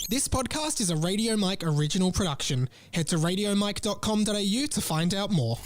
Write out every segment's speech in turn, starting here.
This podcast is a Radio Mike original production. Head to radiomike.com.au to find out more.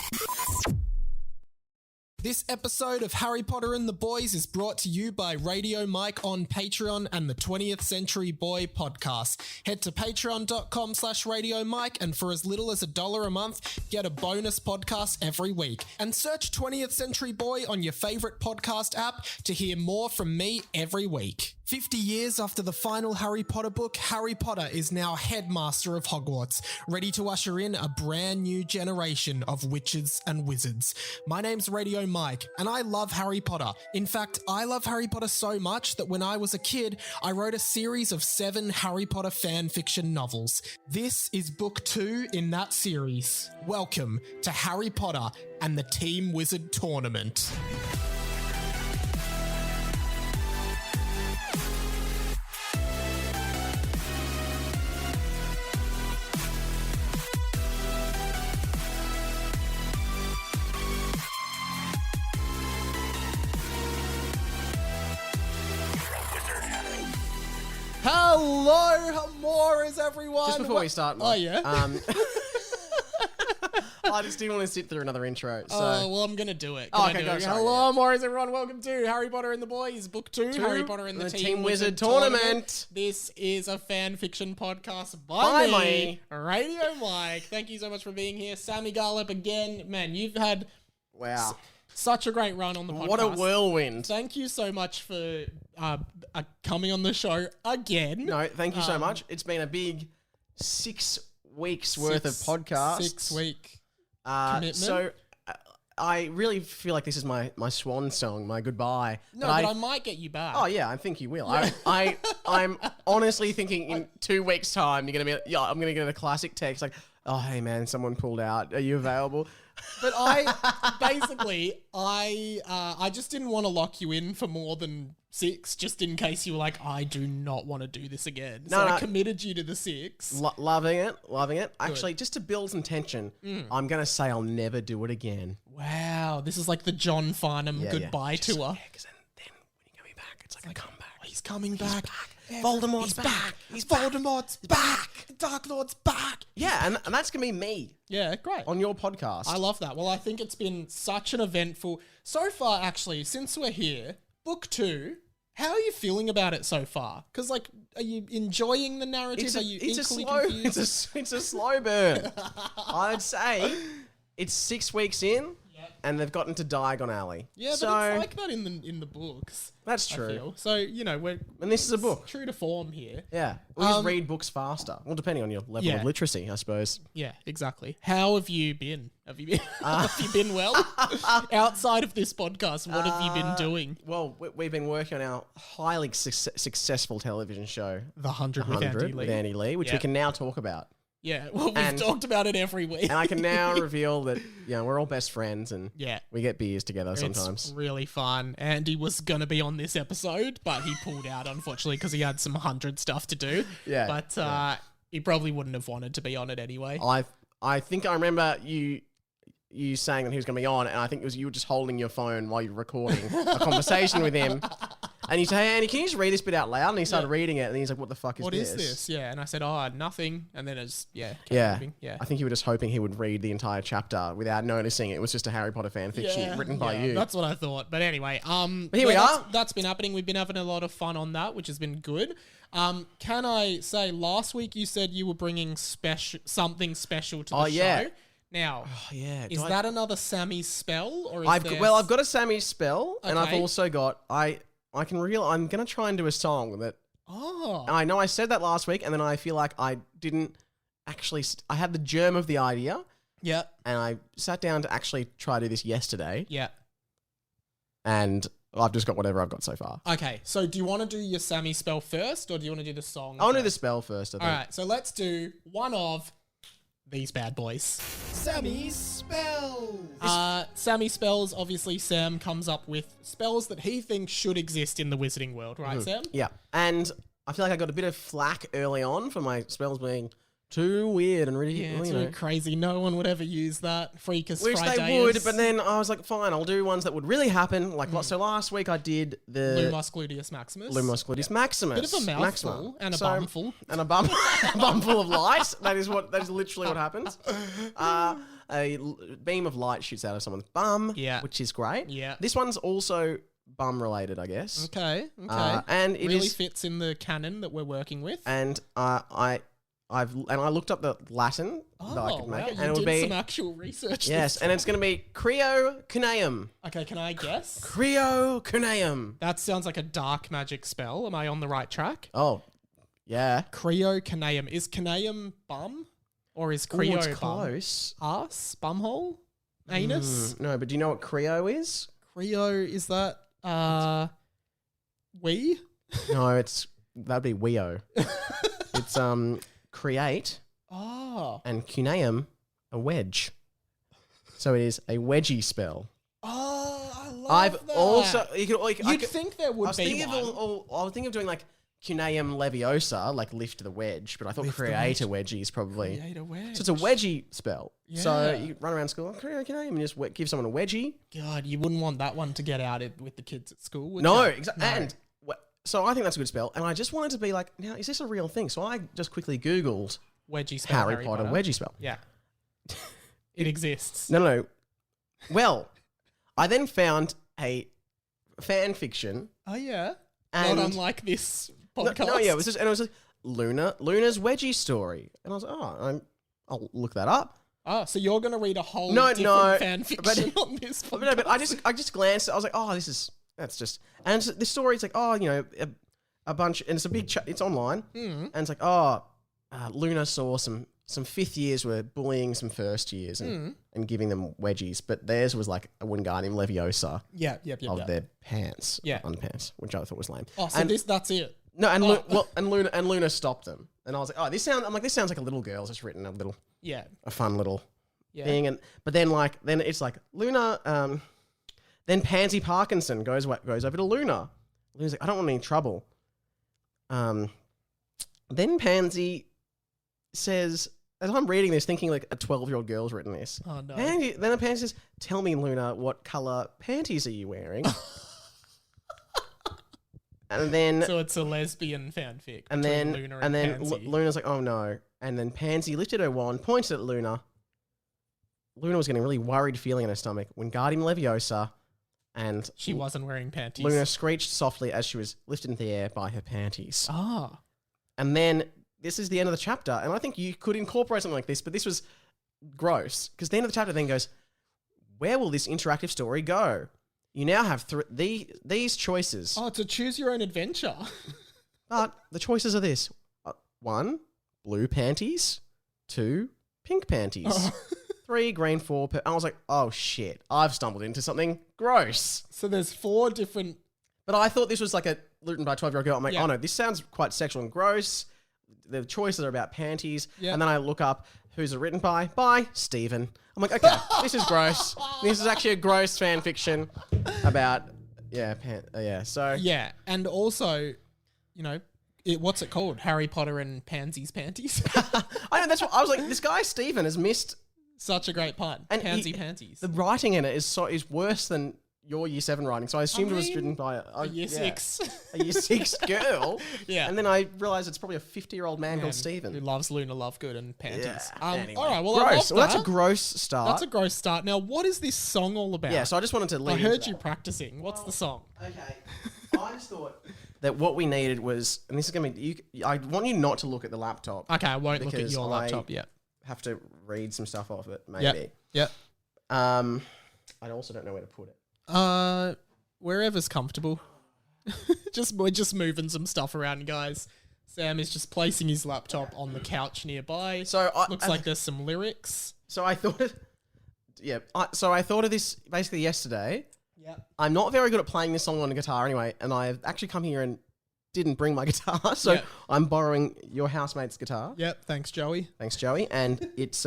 This episode of Harry Potter and the Boys is brought to you by Radio Mike on Patreon and the 20th Century Boy podcast. Head to patreon.com/Radio Mike and for as little as $1 a month, get a bonus podcast every week. And search 20th Century Boy on your favorite podcast app to hear more from me every week. 50 years after the final Harry Potter book, Harry Potter is now headmaster of Hogwarts, ready to usher in a brand new generation of witches and wizards. My name's Radio Mike, and I love Harry Potter. In fact, I love Harry Potter so much that when I was a kid, I wrote a series of 7 Harry Potter fan fiction novels. This is book 2 in that series. Welcome to Harry Potter and the Team Wizard Tournament. Hello, Hamoras, everyone. Just before we start, Mike, oh yeah. I just didn't want to sit through another intro. So. Well, I'm gonna do it. Okay, go. Sorry, Hello, Hamoras, everyone. Welcome to Harry Potter and the Boys, Book 2, Harry Potter and the Team Wizard Tournament. This is a fan fiction podcast by me, Radio Mike. Thank you so much for being here, Sammy, Garlepp again. Man, you've had such a great run on the podcast. What a whirlwind. Thank you so much for coming on the show again. No, thank you so much. It's been a big 6 weeks worth of podcasts. 6 week commitment. So I really feel like this is my swan song, my goodbye. No, but I might get you back. Oh yeah, I think you will. Yeah. I'm honestly thinking in 2 weeks' time you're gonna be I'm gonna get a classic text like, oh hey man, someone pulled out. Are you available? But I just didn't want to lock you in for more than 6, just in case you were like, I do not want to do this again. So I committed you to the 6. Loving it. Actually, just to build some tension, I'm going to say I'll never do it again. Wow, this is like the John Farnham goodbye tour. Yeah, because then when you get me back, it's like a comeback. Oh, he's coming back. Voldemort's back. Voldemort's back. Dark Lord's back. Yeah, and that's going to be me. Yeah, great. On your podcast. I love that. Well, I think it's been such an eventful... So far, actually, since we're here, Book 2, how are you feeling about it so far? Because, like, are you enjoying the narrative? Are you equally confused? It's a slow burn. I'd say it's 6 weeks in. And they've gotten to Diagon Alley. Yeah, so, but it's like that in the books. That's true. I feel. So, we're... And this is a book. True to form here. Yeah. We just read books faster. Well, depending on your level of literacy, I suppose. Yeah, exactly. How have you been? Have you been well? Outside of this podcast, what have you been doing? Well, we've been working on our highly successful television show. The 100 with Andy Lee, which we can now talk about. Yeah, well, we've talked about it every week. And I can now reveal that, we're all best friends and we get beers together sometimes. It's really fun. Andy was going to be on this episode, but he pulled out, unfortunately, because he had some 100 stuff to do. Yeah. But he probably wouldn't have wanted to be on it anyway. I think I remember you saying that he was going to be on, and I think it was you were just holding your phone while you were recording a conversation with him. And you say, hey, Andy, can you just read this bit out loud? And he started reading it, and he's like, what the fuck is this? What is this? Yeah, and I said, nothing. And then it's, moving. Yeah. I think you were just hoping he would read the entire chapter without noticing it was just a Harry Potter fan fiction written by you. That's what I thought. But anyway, but here we are. That's been happening. We've been having a lot of fun on that, which has been good. Can I say, last week you said you were bringing something special to the show. Now, is that another Sammy spell? Or I've got a Sammy spell, and I've also got... I'm going to try and do a song that... Oh. And I know I said that last week, and then I feel like I didn't actually... I had the germ of the idea. Yeah. And I sat down to actually try to do this yesterday. Yeah. And I've just got whatever I've got so far. Okay, so do you want to do your Sammy spell first, or do you want to do the song I want to do the spell first, I think. All right, so let's do one of these bad boys. Sammy's spells. Sammy spells, obviously Sam comes up with spells that he thinks should exist in the wizarding world, right, Sam? Yeah, and I feel like I got a bit of flack early on for my spells being too weird and Yeah, ridiculous. too crazy. No one would ever use that. Freakus Which Friday. they would, but then I was like, fine, I'll do ones that would really happen. Like, so last week I did the Lumos Gluteus Maximus. Lumos Gluteus Maximus. Bit of a mouthful Maxima. and a So- bumful. And a bumful of light. That is literally what happens. Beam of light shoots out of someone's bum, Yeah. which is great. Yeah. This one's also bum related, I guess. Okay. And it really is- fits in the canon that we're working with. And I looked up the Latin that I could make it, you and it would did be some actual research. yes, and it's going to be Creo Cuneum. Okay, can I guess? Creo Cuneum. That sounds like a dark magic spell. Am I on the right track? Oh, yeah. Creo Caneum. Is Caneum bum? Or is Creo it's bum? close. Ass? Bumhole? Anus? No, but do you know what Creo is? Creo, is that we? No, that'd be Weo. It's create Oh. and Cuneum a wedge. So it is a wedgie spell. Oh, I love I've that. also You'd think there I would was be thinking one. I was thinking of doing like Cuneum Leviosa, like lift the wedge, but I thought Lift the create a wedgie is probably. Create a wedge. So it's a wedgie spell. So Yeah. you run around school, create Cuneum, and just give someone a wedgie. God, you wouldn't want that one to get out with the kids at school, would No, you? exactly. And so I think that's a good spell. And I just wanted to be like, now, is this a real thing? So I just quickly Googled Wedgie spell. Harry Potter wedgie spell. Yeah. It exists. No. Well, I then found a fan fiction. Oh, yeah. And Not unlike this no, podcast. it was like Luna's wedgie story. And I was like, I'll look that up. Oh, so you're going to read a whole No, different fan fiction but- on this podcast? But no, but I just glanced. I was like, oh, that's just. And the story is like, oh, a bunch, and it's a big. It's online, and it's like, oh, Luna saw some fifth years were bullying some first years and giving them wedgies, but theirs was like a Wingardium Leviosa Yeah. of their pants, Yeah. underpants, which I thought was lame. Oh, so and, that's it. no, and Luna stopped them, and I was like, oh, this sounds like a little girl's just written Yeah. a fun little Yeah. thing, but then it's like Luna. Then Pansy Parkinson goes over to Luna. Luna's like, I don't want any trouble. Then Pansy says, as I'm reading this, thinking like a 12-year-old girl's written this. Oh, no. Then Pansy says, tell me, Luna, what color panties are you wearing? And then So it's a lesbian fanfic. and between then Luna and then Pansy. Luna's like, oh no. And then Pansy lifted her wand, pointed at Luna. Luna was getting a really worried feeling in her stomach when Wingardium Leviosa, and She wasn't wearing panties. Luna screeched softly as she was lifted into the air by her panties. Ah. And then this is the end of the chapter, and I think you could incorporate something like this, but this was gross because the end of the chapter then goes, where will this interactive story go? You now have these choices. Oh, to choose your own adventure. But the choices are this. 1, blue panties. 2, pink panties. Oh. 3, green, 4. I was like, oh shit, I've stumbled into something gross. So there's 4 different... But I thought this was like written by a 12-year-old girl. I'm like, Yeah. oh no, this sounds quite sexual and gross. The choices are about panties. Yeah. And then I look up who's it written by. By Stephen. I'm like, okay, this is gross. This is actually a gross fan fiction about, so. Yeah, and also, what's it called? Harry Potter and Pansy's Panties? I know, that's what I was like, this guy Stephen has missed. Such a great pun. And Pansy Panties. The writing in it is worse than your year 7 writing. So I assumed it was written by a year 6. a year 6 girl. Yeah. And then I realized it's probably a 50-year-old man called Who Stephen. loves Luna Lovegood and panties. Yeah. Anyway. All right, well, I love Gross. that. Well, that's a gross start. That's a gross start. Now, what is this song all about? Yeah, so I just wanted to lead I into heard that. you practicing. What's the song? Okay. I just thought that what we needed was, and this is going to be, I want you not to look at the laptop. Okay, I won't look at Because your I- laptop yet. Have to read some stuff off it, maybe. Yep. I also don't know where to put it. Wherever's comfortable. We're just moving some stuff around, guys. Sam is just placing his laptop on the couch nearby. So Looks like there's some lyrics. So I thought I thought of this basically yesterday. Yeah. I'm not very good at playing this song on a guitar anyway, and I've actually come here and didn't bring my guitar, so Yeah. I'm borrowing your housemate's guitar. Yep. Thanks, Joey. Thanks, Joey. And it's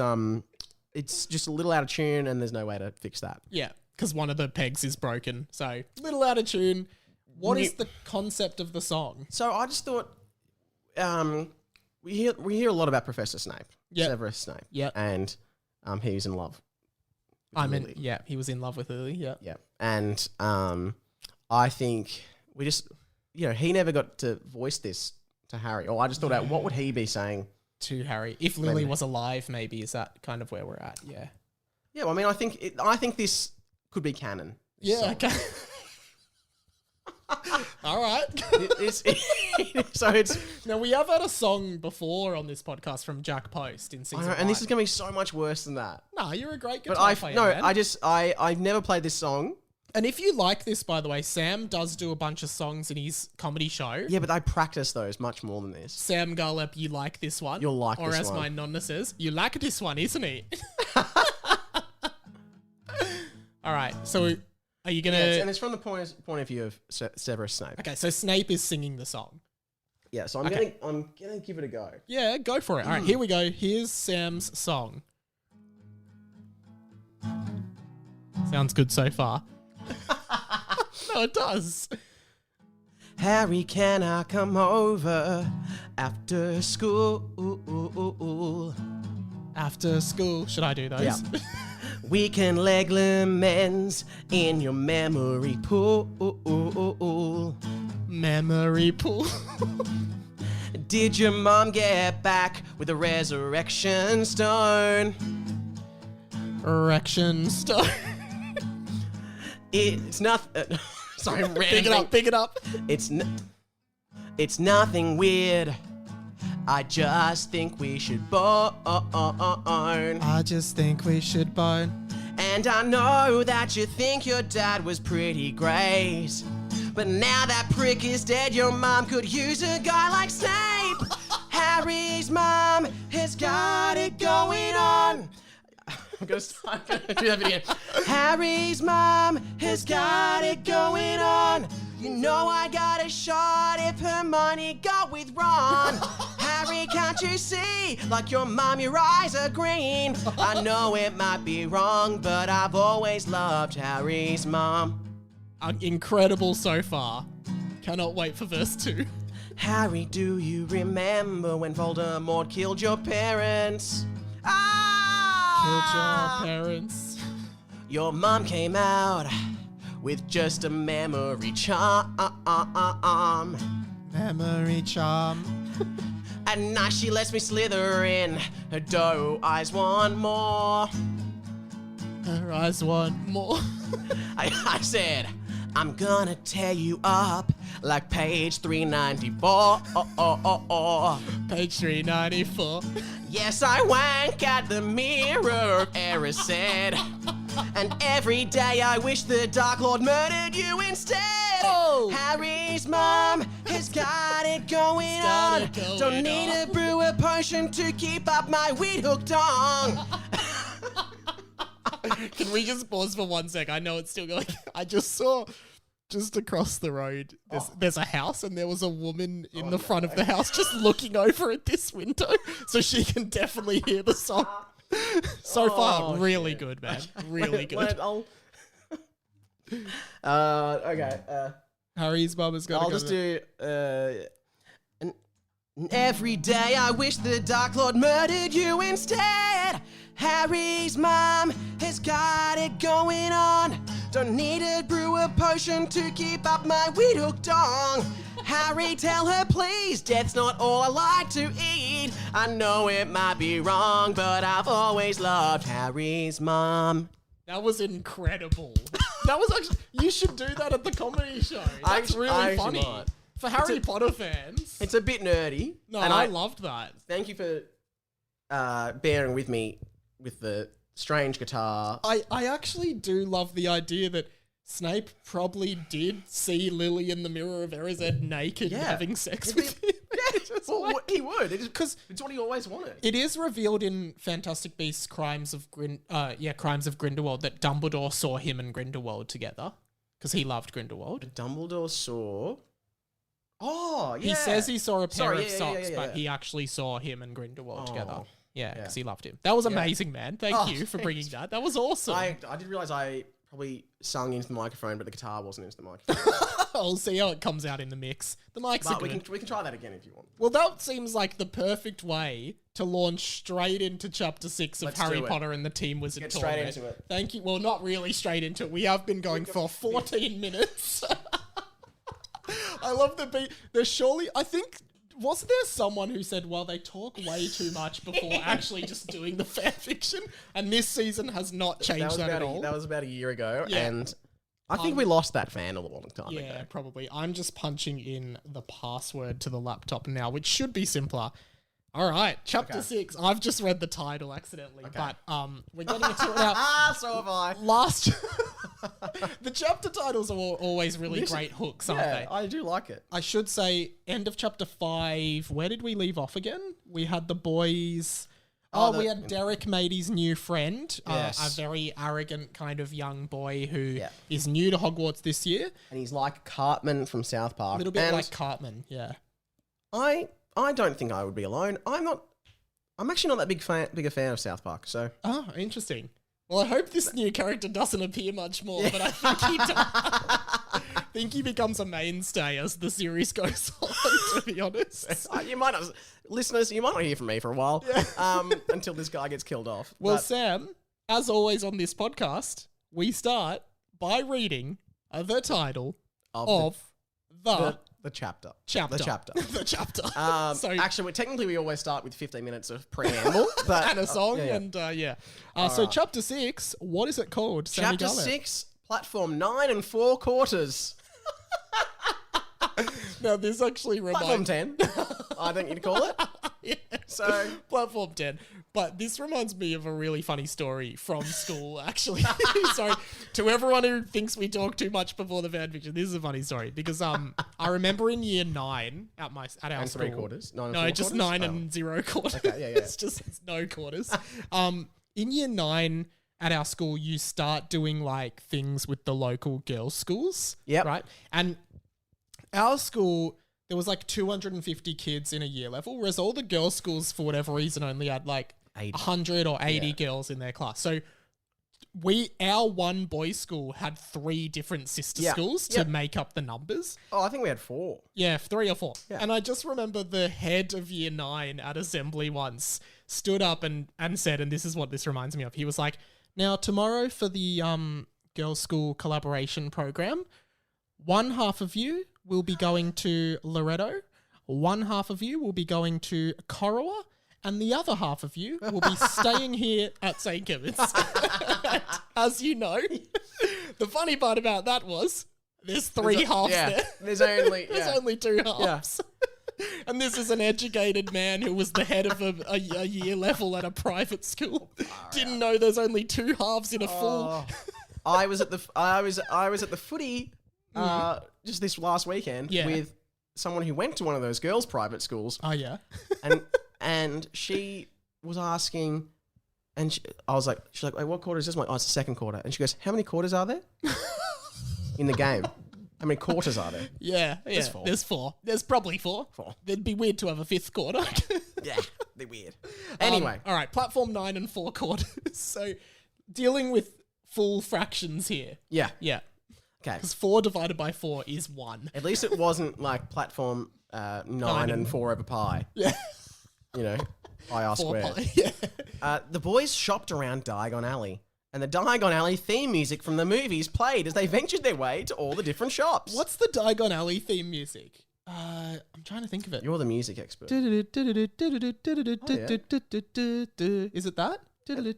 just a little out of tune, and there's no way to fix that. Yeah, because one of the pegs is broken. So, little out of tune. What is You- the concept of the song? So I just thought, we hear a lot about Professor Snape, Yep. Severus Snape, Yep. and he's in love. with Lily. He was in love with Lily. Yeah. Yeah, and I think we just, he never got to voice this to Harry. Or I just thought out what would he be saying To Harry, if Lily Maybe. was alive, maybe is that kind of where we're at? Yeah. Yeah, well, I mean, I think this could be canon. Yeah. So, Okay. All right. so it's. Now we have had a song before on this podcast from Jack Post in I season know, 1. and this is gonna be so much worse than that. No, you're a great But guitar player, man. I've never played this song. And if you like this, by the way, Sam does do a bunch of songs in his comedy show. Yeah, but I practice those much more than this. Sam Garlepp, you like this one? You'll like or this as one. my nonna says, you like this one, isn't he? All right, so are you gonna? Yeah, and it's from the point of view of Severus Snape. Okay, so Snape is singing the song. Yeah, so I'm Okay. gonna give it a go. Yeah, go for it. All right, here we go. Here's Sam's song. Sounds good so far. No, it does. Harry, can I come over after school? After school, should I do those? Yeah. We can leg lemons in your memory pool. Memory pool. Did your mom get back with a resurrection stone? Erection stone. It's not. Sorry, I'm Pick it up, pick it up. It's nothing weird. I just think we should bone. I just think we should bone. And I know that you think your dad was pretty great. But now that prick is dead, your mom could use a guy like Snape. Harry's mom has got it going on. I'm gonna do that video. Harry's mom has got it going on. You know I got a shot if Hermione got with Ron. Harry, can't you see? Like your mom, your eyes are green. I know it might be wrong, but I've always loved Harry's mom. Incredible so far. Cannot wait for verse 2. Harry, do you remember when Voldemort killed your parents? Ah! Killed your parents. Your mom came out with just a memory charm. Memory charm. At night she lets me slither in her doe eyes one more. Her eyes want more. I said, I'm gonna tear you up like page 394. Page 394. Yes, I wank at the mirror, Eris said. And every day I wish the Dark Lord murdered you instead. Oh. Harry's mom has got it going on. Don't need to brew a potion to keep up my weed hook dong. Can we just pause for 1 sec? I know it's still going. I just saw just across the road, there's a house and there was a woman in the front of the house just looking over at this window. So she can definitely hear the song. So far, really good, man. Really good. Okay. Harry's mum is going to I'll just do. And every day I wish the Dark Lord murdered you instead. Harry's mom has got it going on. Don't need to brew a potion to keep up my weed hook dong. Harry, tell her please, death's not all I like to eat. I know it might be wrong, but I've always loved Harry's mom. That was incredible. That was actually, you should do that at the comedy show. That's I really actually funny. might. For Harry Potter fans. It's a bit nerdy. No, and I loved that. Thank you for bearing with me with the strange guitar. I actually do love the idea that Snape probably did see Lily in the mirror of Erised naked Yeah. having sex with him. Well, he would. Because it's what he always wanted. It is revealed in Fantastic Beasts: Crimes of Grindelwald that Dumbledore saw him and Grindelwald together because he loved Grindelwald. Dumbledore saw. Oh, yeah. He says he saw a pair Sorry, of yeah, socks, yeah, yeah, but yeah. he actually saw him and Grindelwald together. Oh, Yeah, yeah. because he loved him. That was amazing, man. Thank you for thanks. bringing that. That was awesome. I did realize I probably sung into the microphone, but the guitar wasn't into the microphone. I'll see how it comes out in the mix. The mics are But good. we can try that again if you want. Well, that seems like the perfect way to launch straight into Chapter 6 of Let's Harry do it. Potter and the Teen Wizard Get straight Tournament. into it. Thank you. Well, not really straight into it. We have been going for 14 minutes. I love the beat. There's surely, I think, wasn't there someone who said, well, they talk way too much before actually just doing the fan fiction? And this season has not changed that at all. That was about a year ago, Yeah. and I think we lost that fan a long time Yeah, ago. probably. I'm just punching in the password to the laptop now, which should be simpler. All right, Chapter 6. I've just read the title accidentally, but we're getting into it now. So have I. Last... the chapter titles are always really great hooks, aren't Yeah, they? I do like it. I should say, end of Chapter 5, where did we leave off again? We had the boys... we had Derek Matey's new friend, Yes. a very arrogant kind of young boy who is new to Hogwarts this year. And he's like Cartman from South Park. A little bit and like Cartman, yeah. I don't think I would be alone. I'm actually not that big a fan of South Park, so Oh, interesting. Well, I hope this new character doesn't appear much more, but I think he does. I think he becomes a mainstay as the series goes on, to be honest. you might not, listeners, you might not hear from me for a while until this guy gets killed off. Well, But- Sam, as always on this podcast, we start by reading the title of the chapter. chapter. The chapter. The chapter. So, Actually, technically, we always start with 15 minutes of preamble, but and a song, yeah. and so chapter 6, what is it called? Sammy Chapter Garlepp? 6, platform 9 and 4/4. Now, this actually Platform reminds 10, I think you'd call it. Yeah. So, Platform 10. But this reminds me of a really funny story from school, actually. Sorry. To everyone who thinks we talk too much before the fan fiction, this is a funny story. Because I remember in year 9 at our and school. 3/4. 9 and No, 4/4? just 9 and 0 quarters. Okay, yeah. It's no quarters. In year 9 at our school, you start doing like things with the local girls' schools. Yep. Right? And our school, there was like 250 kids in a year level, whereas all the girls' schools, for whatever reason, only had like 80. 100 or 80 girls in their class. So our one boys' school had 3 different sister schools to make up the numbers. Oh, I think we had 4. Yeah, 3 or 4. Yeah. And I just remember the head of year 9 at assembly once stood up and said, and this is what this reminds me of. He was like, now tomorrow for the girls' school collaboration program, one half of you will be going to Loretto, one half of you will be going to Corowa, and the other half of you will be staying here at St. Kevin's. As you know, the funny part about that was there's 3 halves there. There's only There's only 2 halves. And this is an educated man who was the head of a year level at a private school. Didn't know there's only 2 halves in a full. I was at the footy just this last weekend with someone who went to one of those girls' private schools, Oh yeah. and she was asking, and she's like, wait, what quarter is this? I'm like, oh, it's the second quarter. And she goes, how many quarters are there in the game? How many quarters are there? Yeah. There's 4. There's 4. There's probably 4. 4. It'd be weird to have a 5th quarter. Yeah, they're weird. Anyway, all right. Platform 9 and 4 quarters. So dealing with full fractions here. yeah, Yeah. okay. Because 4 divided by 4 is 1. At least it wasn't like platform 9 and 4 over pi. Yeah. You know, pi r 4 squared. pi. Yeah. The boys shopped around Diagon Alley, and the Diagon Alley theme music from the movies played as they ventured their way to all the different shops. What's the Diagon Alley theme music? I'm trying to think of it. You're the music expert. Is it that? I'm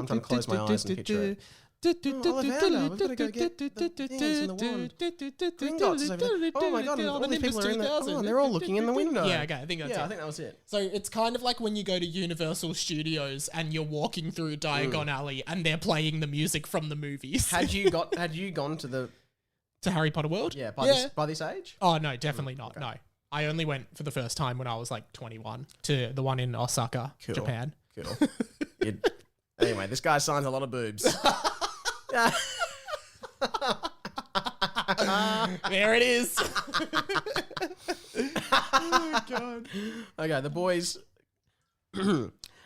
trying to close my eyes and picture it. Ollivander, we've got to go get the things in the wand. Gringotts is over there. Oh my god, all these people are in there. Oh, and they're all looking in the window. Yeah, okay, I think that's it. I think that was it. So it's kind of like when you go to Universal Studios and you're walking through Diagon Alley and they're playing the music from the movies. Had you gone to the to Harry Potter World? by this age? Oh no, definitely not. No. I only went for the first time when I was like 21 to the one in Osaka, Japan. Cool. Anyway, this guy signs a lot of boobs. There it is. Oh god. Okay, the boys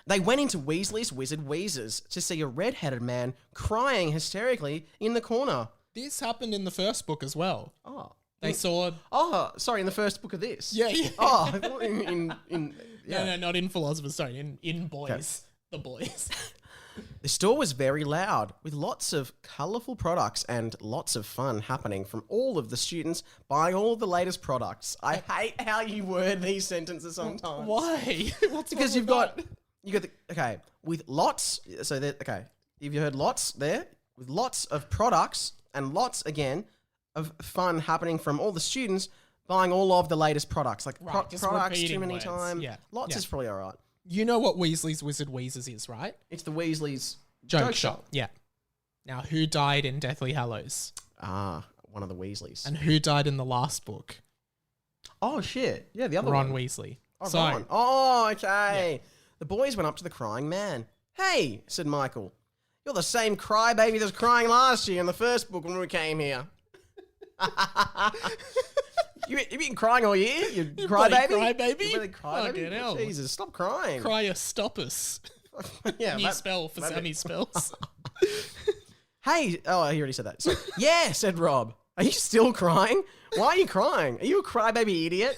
they went into Weasley's Wizard Wheezers to see a red-headed man crying hysterically in the corner. This happened in the first book as well. Oh. They saw... Oh, sorry, in the first book of this. Yeah. Oh, I thought No, not in Philosopher's Stone, in Boys. Okay. The Boys. The store was very loud, with lots of colourful products and lots of fun happening from all of the students buying all of the latest products. I hate how you word these sentences sometimes. Why? What's because you've got the, okay, with lots, so that, okay, if you heard lots there, with lots of products and lots, again, of fun happening from all the students buying all of the latest products. Like, products too many times. Yeah. Lots is probably all right. You know what Weasley's Wizard Wheezes is, right? It's the Weasley's joke shop. Yeah. Now, who died in Deathly Hallows? Ah, one of the Weasleys. And who died in the last book? Oh, shit. Yeah, the other Ron one. Weasley. Oh, so, Ron. Oh, okay. Yeah. The boys went up to the crying man. Hey, said Michael. You're the same crybaby that was crying last year in the first book when we came here. You've been crying all year? You crybaby? Crybaby? You really crybaby? Jesus, stop crying. Cryostopus. Yeah, New spell for Sammy spells. Hey, oh, he already said that. So, yeah, said Rob. Are you still crying? Why are you crying? Are you a crybaby idiot?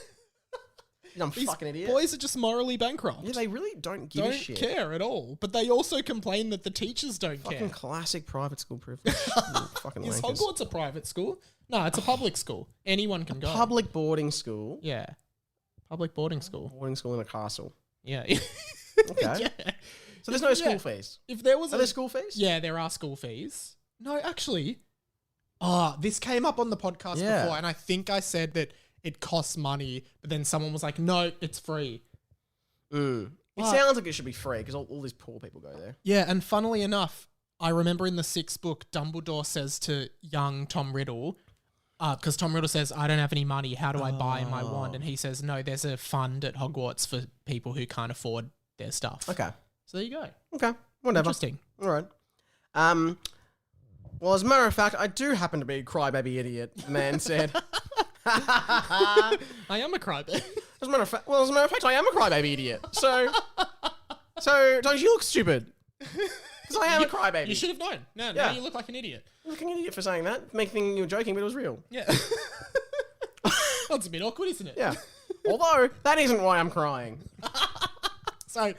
You dumb fucking idiot. Boys are just morally bankrupt. Yeah, they really don't give a shit. Don't care at all. But they also complain that the teachers don't care. Fucking classic private school privilege. Fucking Is wankers. Hogwarts a private school? No, it's a public school. Anyone can go. Public boarding school. Yeah. Public boarding school. Boarding school in a castle. Yeah. Okay. Yeah. So there's no school fees? If there was Are there school fees? Yeah, there are school fees. No, actually. This came up on the podcast before, and I think I said that it costs money, but then someone was like, no, it's free. It sounds like it should be free because all these poor people go there. Yeah, and funnily enough, I remember in the 6th book, Dumbledore says to young Tom Riddle, because Tom Riddle says, I don't have any money, how do I buy my wand? And he says, no, there's a fund at Hogwarts for people who can't afford their stuff. Okay. So there you go. Okay, whatever. Interesting. All right. Well, as a matter of fact, I do happen to be a crybaby idiot, the man said. I am a crybaby. As a matter of fact, I am a crybaby idiot. So don't you look stupid? Because I am a crybaby. You should have known. No, now you look like an idiot. I'm like an idiot for saying that. Thinking you were joking, but it was real. Yeah. That's a bit awkward, isn't it? Yeah. Although, that isn't why I'm crying. So,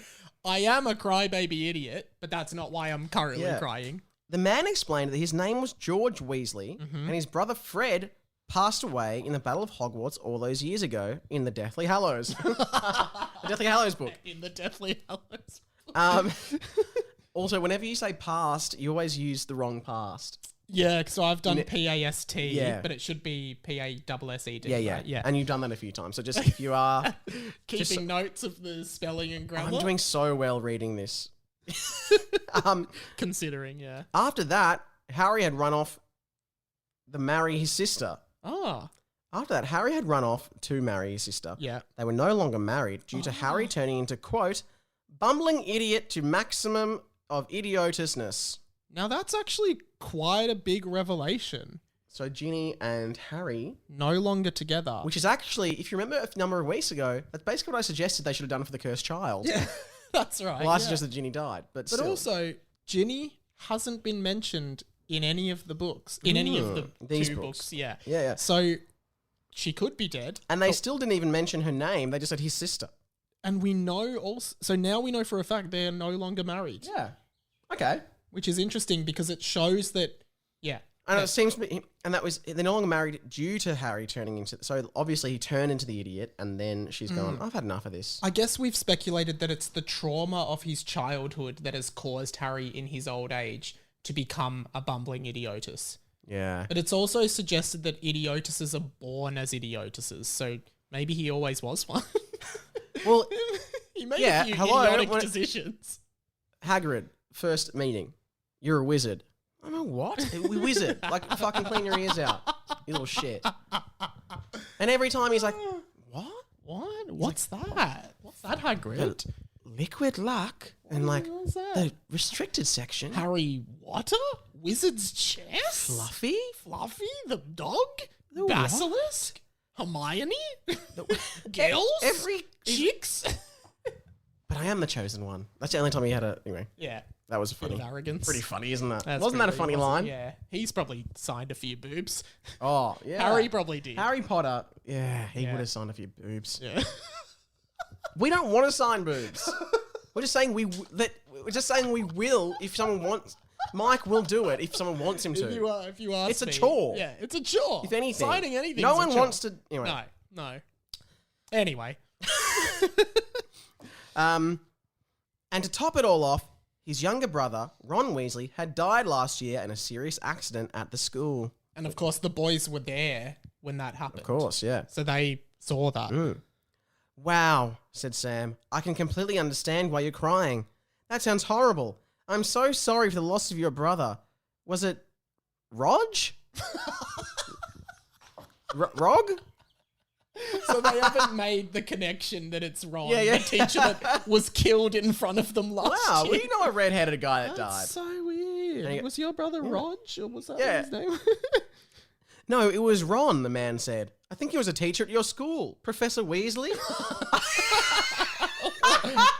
I am a crybaby idiot, but that's not why I'm currently crying. The man explained that his name was George Weasley, and his brother Fred passed away in the Battle of Hogwarts all those years ago in the Deathly Hallows. The Deathly Hallows book. In the Deathly Hallows. Also, whenever you say past, you always use the wrong past. Yeah, so I've done P-A-S-T, but it should be P-A-S-S-E-D. Yeah. Right? Yeah. And you've done that a few times. So just if you are... Keeping notes of the spelling and grammar. I'm doing so well reading this. Considering, yeah. After that, Harry had run off to marry his sister. Oh. After that, Harry had run off to marry his sister. Yeah. They were no longer married due to Harry turning into, quote, bumbling idiot to maximum of idiotousness. Now that's actually quite a big revelation. So Ginny and Harry... no longer together. Which is actually, if you remember a number of weeks ago, that's basically what I suggested they should have done for the cursed child. Yeah, that's right. Well, I suggested Ginny died, but still. Also, Ginny hasn't been mentioned in any of the books. In any of the these two books. books, yeah. Yeah. So she could be dead. And they still didn't even mention her name. They just said his sister. And we know also... so now we know for a fact they're no longer married. Yeah. Okay. Which is interesting because it shows that... yeah. And it seems to be... and that was... they're no longer married due to Harry turning into... so obviously he turned into the idiot and then she's gone, I've had enough of this. I guess we've speculated that it's the trauma of his childhood that has caused Harry in his old age to become a bumbling idiotus. Yeah. But it's also suggested that idiotuses are born as idiotuses, so maybe he always was one. Well... he made a few idiotic decisions. Hagrid, first meeting. You're a wizard. I know what? We wizard. Like, fucking clean your ears out. You little shit. And every time he's like, what? What? What's that? What's that, Hagrid? Liquid luck. And like, What's that? the restricted section. Harry Potter? Wizard's chess? Fluffy? Fluffy? The dog? The Basilisk? Hermione? Girls? Every... Chicks? But I am the chosen one. That's the only time he had a... anyway. Yeah. That was Bit funny. of arrogance. Pretty funny, isn't that? That's Wasn't that a pretty- funny line? Yeah. He's probably signed a few boobs. Oh, yeah. Harry probably did. Harry Potter. Yeah, he Yeah. would have signed a few boobs. Yeah. We don't want to sign boobs. We're just saying we will if someone wants. Mike will do it if someone wants him to. If you ask It's a me. chore. Yeah, it's a chore. If anything. Signing anything. No one wants to. Anyway. No. Anyway. And to top it all off, his younger brother, Ron Weasley, had died last year in a serious accident at the school. And of course, the boys were there when that happened. Of course, yeah. So they saw that. Wow, said Sam. I can completely understand why you're crying. That sounds horrible. I'm so sorry for the loss of your brother. Was it Rog? Rog? So they haven't made the connection that it's Ron, Yeah. the teacher that was killed in front of them last Wow, year. well, you know a red-headed guy that died. That's so weird. And he- Was your brother Rog, or was that Yeah. his name? No, it was Ron, the man said. I think he was a teacher at your school. Professor Weasley?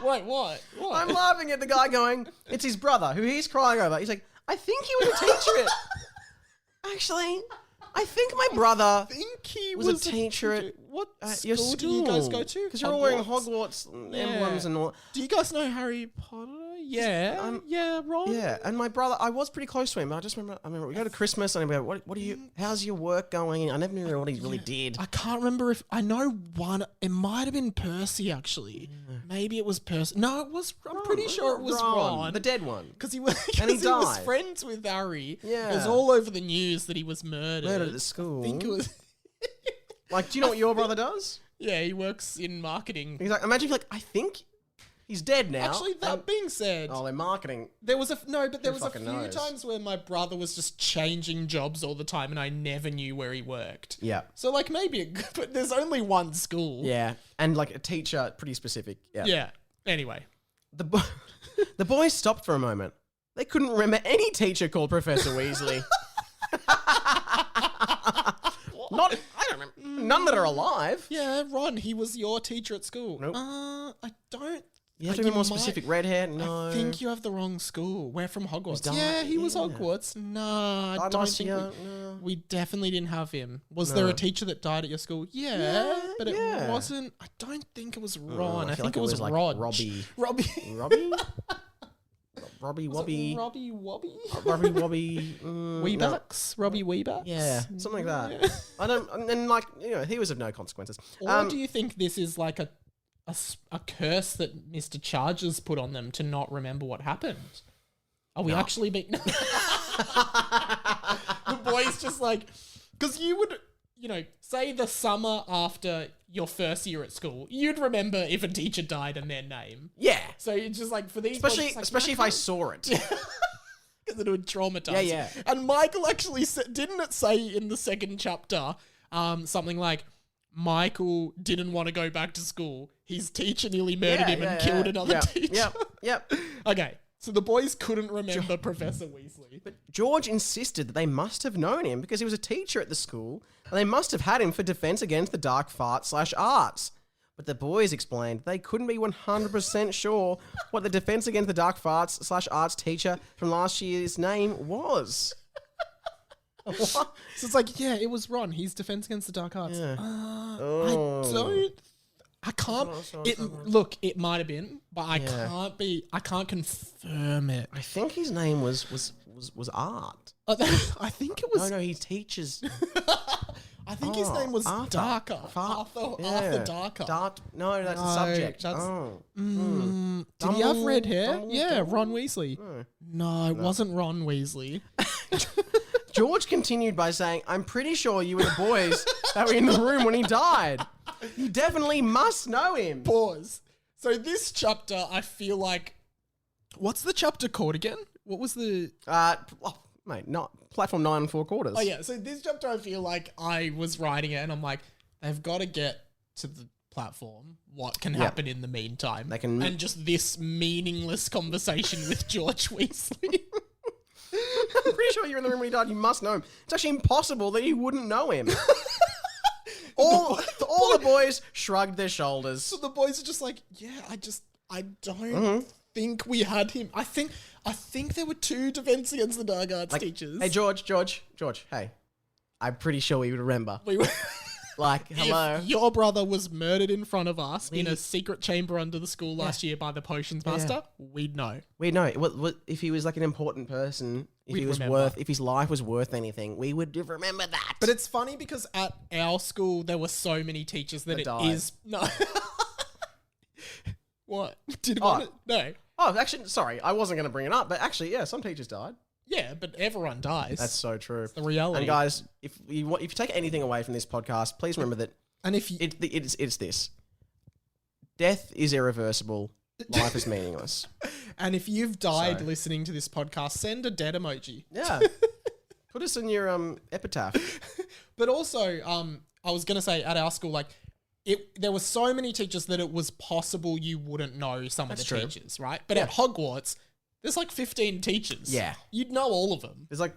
Wait, what? I'm laughing at the guy going, it's his brother, who he's crying over. He's like, I think he was a teacher at... Actually, I think my brother I think he was a teacher at what your school school. do you guys go to? Because you're all wearing Hogwarts? Hogwarts emblems and all. Do you guys know Harry Potter? Yeah, yeah, Ron. Yeah, and my brother, I was pretty close to him. I remember we go to Christmas and I go, what do you, how's your work going? I never knew what he really did. I can't remember if I know one. It might have been Percy actually. Maybe it was Percy. No, it was. I'm pretty sure it was Ron. The dead one. Because he was, And he he was died. friends with Harry. Yeah. It was all over the news that he was murdered. Murdered at the school. I think it was. Like, do you know what your brother does? Yeah, he works in marketing. He's like, imagine if you're like, I think he's dead now. Actually, that being said, Oh, they're marketing. there was a fucking few knows? times where my brother was just changing jobs all the time, and I never knew where he worked. Yeah. So like maybe, but there's only one school. Yeah. And like a teacher, pretty specific. Yeah. Yeah. Anyway. The boys stopped for a moment. They couldn't remember any teacher called Professor Weasley. I don't remember. None that are alive. Yeah, Ron, he was your teacher at school. Nope. I don't. You have like, to be more might- specific. Red hair? No. I think you have the wrong school. We're from Hogwarts. died- Yeah, he was yeah. Hogwarts. No, I Died don't last think year? we, No. we definitely didn't have him. Was there a teacher that died at your school? Yeah, but it yeah. wasn't. I don't think it was Ron. I feel think like it was like Rog. Robbie. Robbie. Robbie? Robbie Was it Wobby. Robbie Wobby. Robbie Wobby. No. Weebacks? Robbie Weebacks? Yeah, something like that. I don't, and like, you know, he was of no consequences. Or do you think this is like a curse that Mr. Charges put on them to not remember what happened? Are we actually being... The boys just like... Because you would, say the summer after your first year at school, you'd remember if a teacher died and their name. Yeah. So it's just like, for these Especially if I saw it. because it would traumatize Yeah, you. yeah. And Michael actually said, didn't it say in the second chapter something like, Michael didn't want to go back to school. His teacher nearly murdered him and killed another teacher. Yep. Okay, so the boys couldn't remember Professor Weasley. But George insisted that they must have known him because he was a teacher at the school and they must have had him for defense against the dark fart/arts. But the boys explained they couldn't be 100% sure what the defense against the dark farts/arts teacher from last year's name was. What? So it's like, yeah, it was Ron. He's defense against the dark arts. Yeah. I can't. Oh, Look, it might have been, but I Yeah. can't confirm it. I think his name was Art. I think it was. No, he teaches. I think his name was Arthur. Darker. Arthur Darker. No, that's the No, subject. that's- Oh. Did he have red hair? Dumbledore? Yeah, Ron Weasley. No, it wasn't Ron Weasley. George continued by saying, I'm pretty sure you were the boys that were in the room when he died. You definitely must know him. Pause. So this chapter, I feel like... What's the chapter called again? What was the... Mate, not platform 9 and 4/4. Oh yeah, so this chapter I feel like I was writing it and I'm like, they've got to get to the platform. What can happen in the meantime? They can- And just this meaningless conversation with George Weasley. I'm pretty sure you're in the room when he died. You must know him. It's actually impossible that you wouldn't know him. all the boys shrugged their shoulders. So the boys are just like, yeah, I don't think we had him. I think there were 2 Defense Against the Dark Arts teachers. Hey, George, hey. I'm pretty sure we would remember. We were Like, hello. If your brother was murdered in front of us in a secret chamber under the school last year by the potions master, we'd know. We'd know. What if he was like an important person, if We'd he was remember. if his life was worth anything, we would remember that. But it's funny because at our school there were so many teachers that died. no. What? Did one? No. Oh, actually, sorry, I wasn't going to bring it up, but actually, yeah, some teachers died. Yeah, but everyone dies. That's so true. It's the reality. And guys, if you take anything away from this podcast, please remember that and if you, it's this: death is irreversible, life is meaningless. and if you've died listening to this podcast, send a dead emoji. Yeah, put us in your epitaph. But also, I was gonna say at our school, like, there were so many teachers that it was possible you wouldn't know some of the teachers, right? But at Hogwarts, there's like 15 teachers. Yeah. You'd know all of them. There's like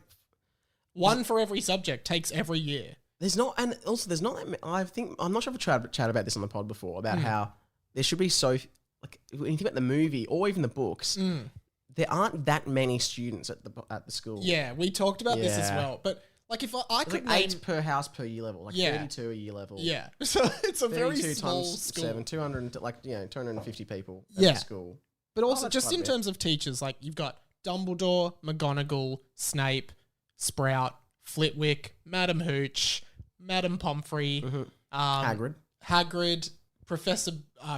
one for every subject, takes every year. there's not that many, I think I'm not sure if I've chatted about this on the pod before about how there should be like when you think about the movie or even the books, there aren't that many students at the school. Yeah, we talked about this as Yeah. well. But like if I could Like name 8 per house per year level, like 32 a year level. Yeah. So it's a very 32 small times school. 7, 200, like 250 people at Yeah. the school. But also that's just quite a in bit. terms of teachers, like you've got Dumbledore, McGonagall, Snape, Sprout, Flitwick, Madam Hooch, Madam Pomfrey, Hagrid, Professor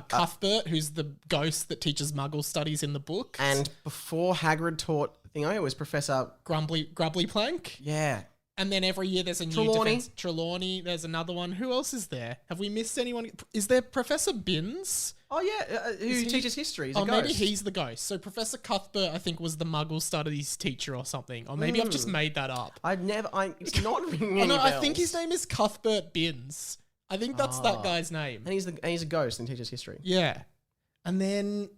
Cuthbert, who's the ghost that teaches Muggle studies in the book, And before Hagrid taught Thingo, it was Professor... Grubbly Plank. Yeah. And then every year there's a new Trelawney. defense. Trelawney, there's another one. Who else is there? Have we missed anyone? Is there Professor Binns? Oh, yeah. Who teaches history. He's a ghost. Maybe he's the ghost. So Professor Cuthbert, I think, was the Muggle studies teacher or something. Or maybe I've just made that up. It's not ringing any No, I bells. think his name is Cuthbert Binns. I think that's that guy's name. And he's a ghost and teaches history. Yeah. And then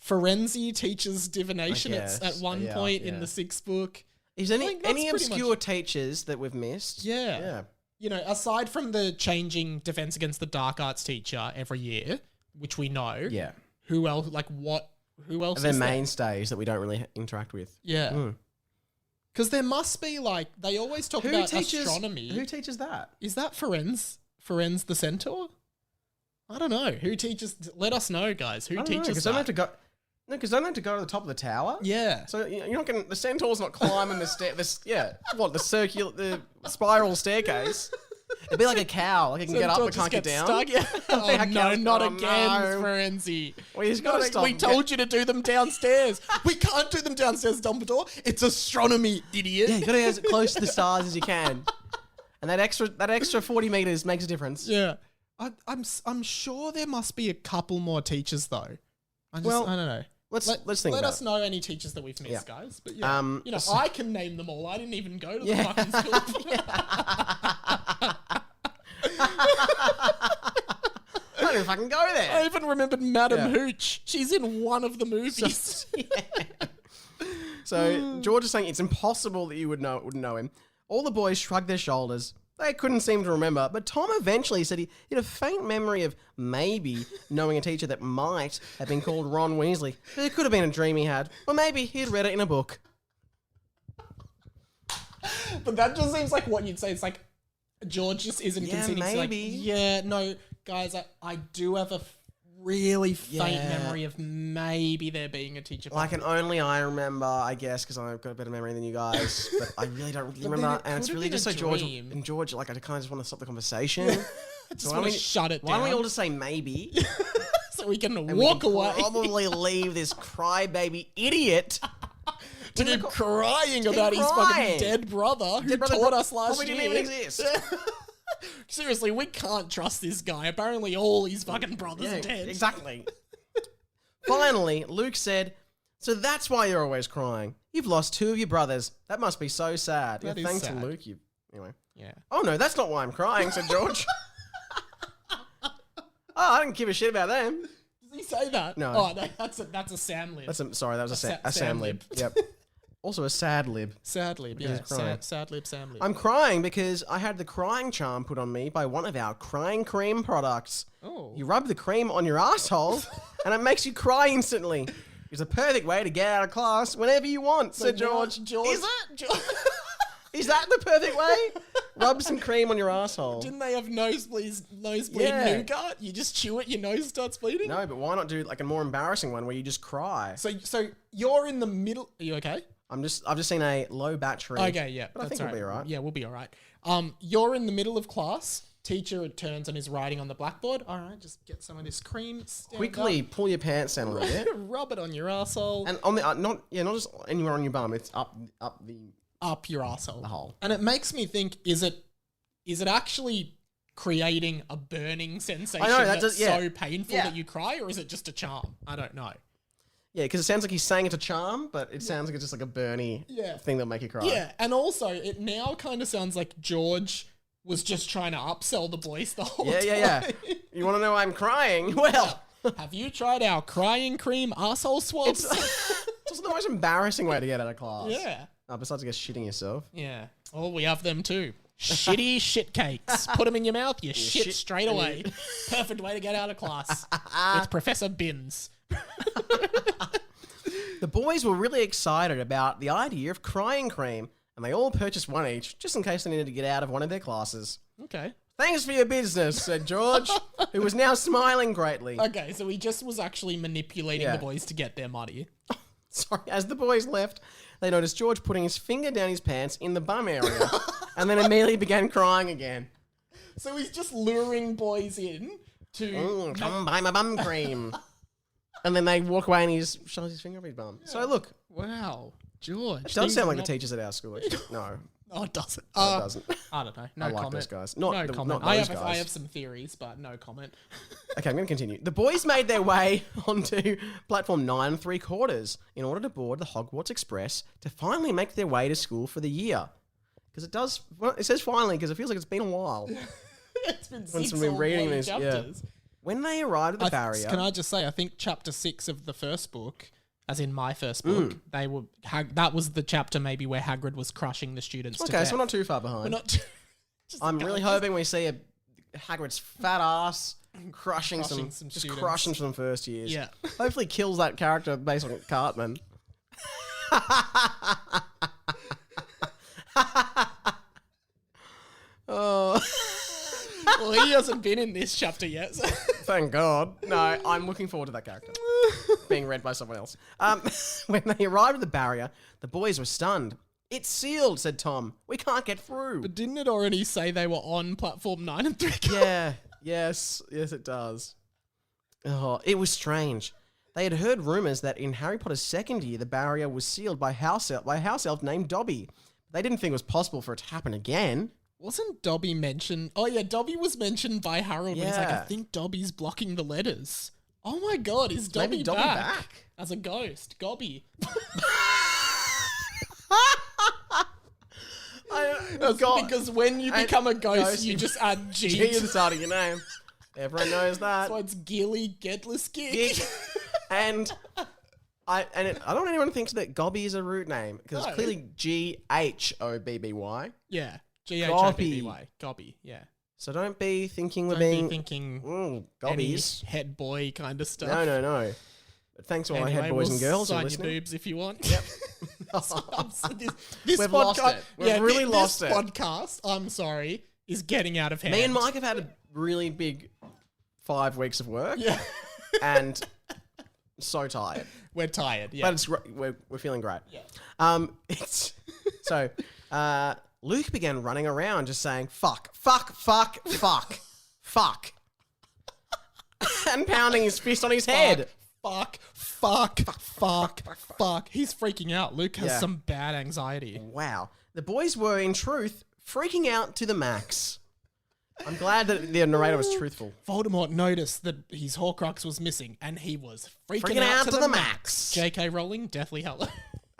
Ferenzi teaches divination at one point in the 6th book. Is there I think that's any pretty obscure teachers that we've missed? Yeah. Yeah. You know, aside from the changing Defense Against the Dark Arts teacher every year, which we know. Yeah. Who else? Who else? They're is there? mainstays that we don't really interact with. Yeah. Because there must be they always talk about astronomy. Who teaches that? Is that Ferenz the Centaur? I don't know. Who teaches? Let us know, guys. Who teaches Because that? don't have to go. No, because don't have to go to the top of the tower. Yeah. So you're not going. The centaur's not climbing the stair. The spiral staircase. It'd be like a cow. Like it can get up but can't get down. Stuck. Yeah. Oh, Like a no, cow's- not oh, again, no. Ferenzi. Well, he's got to stop. We told you to do them downstairs. We can't do them downstairs, Dumbledore. It's astronomy, idiot. Yeah, you got to get as close to the stars as you can. And that extra 40 meters makes a difference. Yeah. I'm sure there must be a couple more teachers though. I don't know. Let's think Let about us know any teachers that we've missed, guys. But yeah, so- I can name them all. I didn't even go to the fucking school. I don't even fucking go there. I even remembered Madam Hooch. She's in one of the movies. So George is saying it's impossible that you wouldn't know him. All the boys shrugged their shoulders. They couldn't seem to remember, but Tom eventually said he had a faint memory of maybe knowing a teacher that might have been called Ron Weasley. But it could have been a dream he had, or maybe he'd read it in a book. But that just seems like what you'd say. It's like George just isn't conceding. It's like, maybe. yeah, no, guys, I do have a really faint memory of maybe there being a teacher. Like, and only I remember, I guess, because I've got a better memory than you guys. But I really don't really remember. it And it's could have really been just a so George. dream. And George, like, I kind of just want to stop the conversation. just want to shut it down. Why don't we all just say maybe? so we can And walk we can away Probably leave this crybaby idiot to keep crying about his crying. fucking dead brother who brother taught us last probably year. didn't even exist. Seriously, we can't trust this guy. Apparently all his fucking brothers are dead. Exactly. Finally, Luke said, "So that's why you're always crying. You've lost 2 of your brothers. That must be so sad." That is thanks sad. to Luke. Anyway. Yeah. Oh no, that's not why I'm crying," said George. Oh, I don't give a shit about them. Does he say that? No. Oh, no, that's a Sam lib. Sorry, that was a Sam lib. lib. Yep. Also a sad lib. Sad lib, yeah. he's crying. Sad lib, Sam lib. I'm crying because I had the crying charm put on me by one of our crying cream products. Oh. You rub the cream on your asshole and it makes you cry instantly. It's a perfect way to get out of class whenever you want, said George. Is it? Is that the perfect way? Rub some cream on your asshole. Didn't they have nosebleed Yeah. nougat? You just chew it, your nose starts bleeding? No, but why not do like a more embarrassing one where you just cry? So you're in the middle. Are you okay? I've just seen a low battery. Okay, yeah. But I think we'll be all right. Yeah, we'll be all right. You're in the middle of class. Teacher turns and is writing on the blackboard. All right, just get some of this cream. Stand Quickly pull your pants down a little bit. up, rub it on your asshole. And on the not just anywhere on your bum. It's up Your asshole. the hole. And it makes me think: is it actually creating a burning sensation that's so painful that you cry, or is it just a charm? I don't know. Yeah, because it sounds like he's saying it's a charm, but it sounds like it's just like a burny thing that'll make you cry. Yeah, and also it now kind of sounds like George was just trying to upsell the boys the whole time. Yeah. You want to know why I'm crying? Well, Have you tried our crying cream arsehole swabs? it's the most embarrassing way to get out of class. Yeah. Besides, I guess, shitting yourself. Yeah. Oh, we have them too. Shitty shit cakes. Put them in your mouth, you shit straight away. Perfect way to get out of class. With Professor Binns. The boys were really excited about the idea of crying cream, and they all purchased one each, just in case they needed to get out of one of their classes. Okay. Thanks for your business, said George, who was now smiling greatly. Okay, so he just was actually manipulating the boys to get their money. Sorry, as the boys left, they noticed George putting his finger down his pants in the bum area, and then immediately began crying again. So he's just luring boys in to... Come buy my bum cream. And then they walk away and he shows his finger up his bum. So look, Wow. George. it does sound like the teachers at our school. Actually. No, Oh, it doesn't. it doesn't. I don't know. No I like comment. those guys. No Not comment. those I guys. have some theories, but no comment. Okay, I'm going to continue. The boys made their way onto platform 9 3/4 in order to board the Hogwarts Express to finally make their way to school for the year. Because it does, well, it says finally because it feels like it's been a while. It's been Once six we've been reading bloody this, chapters. When they arrived at the barrier, Can I just say, I think chapter 6 of the first book, as in my first book, they were that was the chapter maybe where Hagrid was crushing the students to okay, death. so we're not too far behind. We're not I'm really hoping we see Hagrid's fat ass crushing some students. crushing some first years. Yeah. Hopefully kills that character based on Cartman. Oh, Well, he hasn't been in this chapter yet. So. thank God. No, I'm looking forward to that character being read by someone else. When they arrived at the barrier, the boys were stunned. It's sealed, said Tom. We can't get through. But didn't it already say they were on platform 9 and 3? Yeah, yes, it does. Oh, it was strange. They had heard rumours that in Harry Potter's second year, the barrier was sealed by a house elf named Dobby. They didn't think it was possible for it to happen again. Wasn't Dobby mentioned? Oh, yeah, Dobby was mentioned by Harold. Yeah. He's like, I Yeah. think Dobby's blocking the letters. Oh my God, is Dobby, Maybe Dobby back? As a ghost? Gobby. Because when you become a ghost, you just add G. G to the start of your name. Everyone knows that. So it's Gilly Gedless Gig. Gig. And I don't want anyone to think that Gobby is a root name because it's clearly Ghobby. Yeah. G-H-O-B-B-Y. Gobby, yeah. So don't be thinking we're Don't being be thinking Gobbies. any head boy kind of stuff. No. But thanks to all my head boys and girls who are sign listening. your boobs if you want. Yep. This We've lost it. We've really lost this it. podcast, I'm sorry, is getting out of hand. Me and Mike have had a really big 5 weeks of work. Yeah. And so tired. We're tired, yeah. But it's we're feeling great. Yeah. It's so Luke began running around just saying fuck, and pounding his fist on his head. Fuck. He's freaking out. Luke has some bad anxiety. Wow. The boys were, in truth, freaking out to the max. I'm glad that the narrator was truthful. Voldemort noticed that his Horcrux was missing, and he was freaking Out out to the max. J.K. Rowling, Deathly Hallows.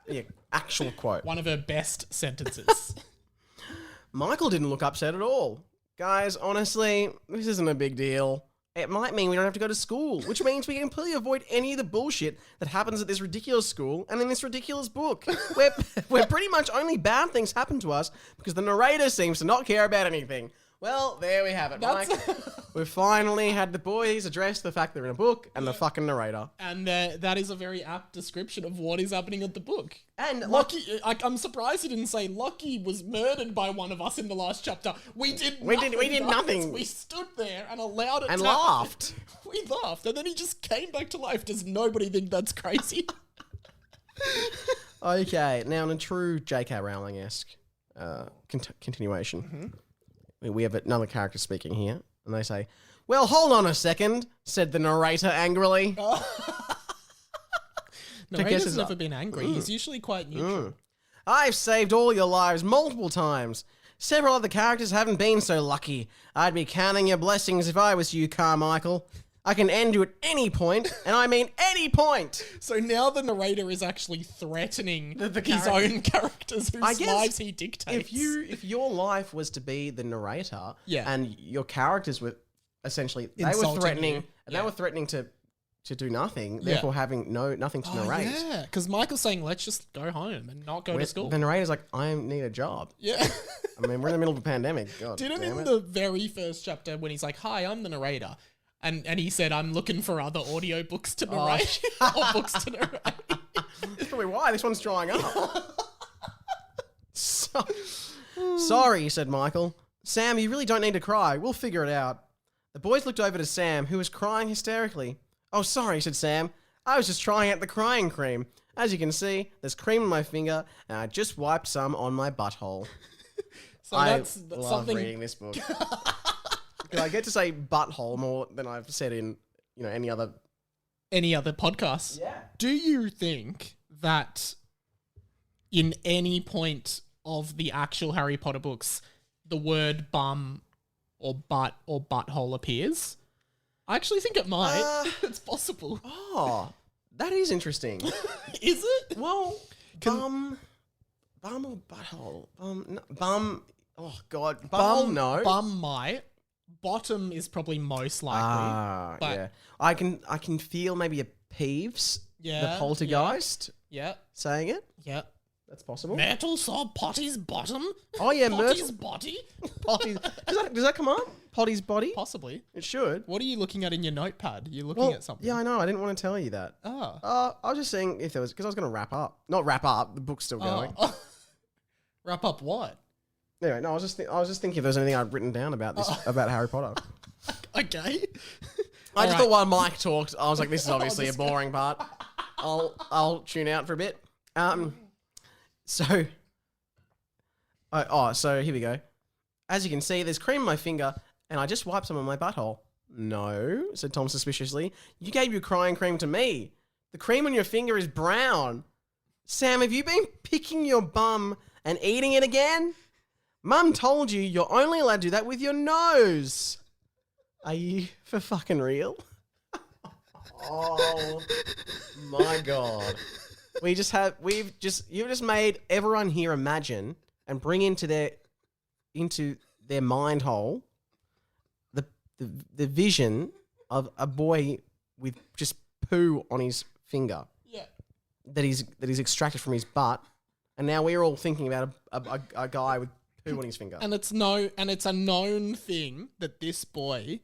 Yeah, actual quote. One of her best sentences. Michael didn't look upset at all. Guys, honestly, this isn't a big deal. It might mean we don't have to go to school, which means we can completely avoid any of the bullshit that happens at this ridiculous school and in this ridiculous book, where pretty much only bad things happen to us because the narrator seems to not care about anything. Well, there we have it, Mike. That's We've finally had the boys address the fact they're in a book and the fucking narrator. and that is a very apt description of what is happening at the book. And Lucky, I'm surprised he didn't say Lucky was murdered by one of us in the last chapter. We did nothing. we did guys. nothing. We stood there and allowed it and to happen. laughed. We laughed, and then he just came back to life. Does nobody think that's crazy? Okay, now in a true J.K. Rowling-esque continuation, we have another character speaking here, and they say, "Well, hold on a second," said the narrator angrily. Narrator's never been angry. He's usually quite neutral. "I've saved all your lives multiple times. Several other characters haven't been so lucky. I'd be counting your blessings if I was you, Carmichael. I can end you at any point, and I mean any point." So now the narrator is actually threatening The his own characters whose lives he dictates. If your life was to be the narrator, Yeah. and your characters were essentially they were Insulting threatening, you. and they were threatening to do nothing, therefore having nothing to narrate. Yeah, because Michael's saying, let's just go home and not go to school. The narrator's like, I need a job. Yeah. I mean, we're in the middle of a pandemic. God Didn't damn in it. the very first chapter when he's like, hi, I'm the narrator. And he said, I'm looking for other audiobooks to narrate. Or books to narrate. That's probably why this one's drying up. Sorry, said Michael. Sam, you really don't need to cry. We'll figure it out. The boys looked over to Sam, who was crying hysterically. Oh, sorry, said Sam. I was just trying out the crying cream. As you can see, there's cream on my finger, and I just wiped some on my butthole. So I that's love something. reading this book. I get to say butthole more than I've said in any other. Any other podcasts. Yeah. Do you think that in any point of the actual Harry Potter books, the word bum or butt or butthole appears? I actually think it might. It's possible. Oh, that is interesting. Is it? Well, bum or butthole? Bum. Oh God, butthole. No. Bum might. Bottom is probably most likely. But- yeah. I can feel maybe a Peeves, Yeah, the poltergeist, Yeah. saying it. Yeah. That's possible. Myrtle saw Potty's bottom. Oh yeah, Potty's Myrtle. body. Potty's. Does that come up? Potty's body. Possibly. It should. What are you looking at in your notepad? You're looking at something. Yeah, I know. I didn't want to tell you that. Oh. I was just saying if there was because I was going to wrap up. Not wrap up. The book's still going. Oh. Wrap up what? Anyway, no, I was just thinking if there was anything I'd written down about this about Harry Potter. Okay. I just Alright. thought while Mike talked, I was like, this is obviously this a boring part. I'll tune out for a bit. So here we go. As you can see, there's cream on my finger, and I just wiped some on my butthole. No, said Tom suspiciously. You gave your crying cream to me. The cream on your finger is brown. Sam, have you been picking your bum and eating it again? Mum told you you're only allowed to do that with your nose. Are you for fucking real? Oh my God. You've just made everyone here imagine and bring into their mind hole the vision of a boy with just poo on his finger. Yeah. That he's extracted from his butt, and now we're all thinking about a guy with poo on his finger. And it's a known thing that this boy,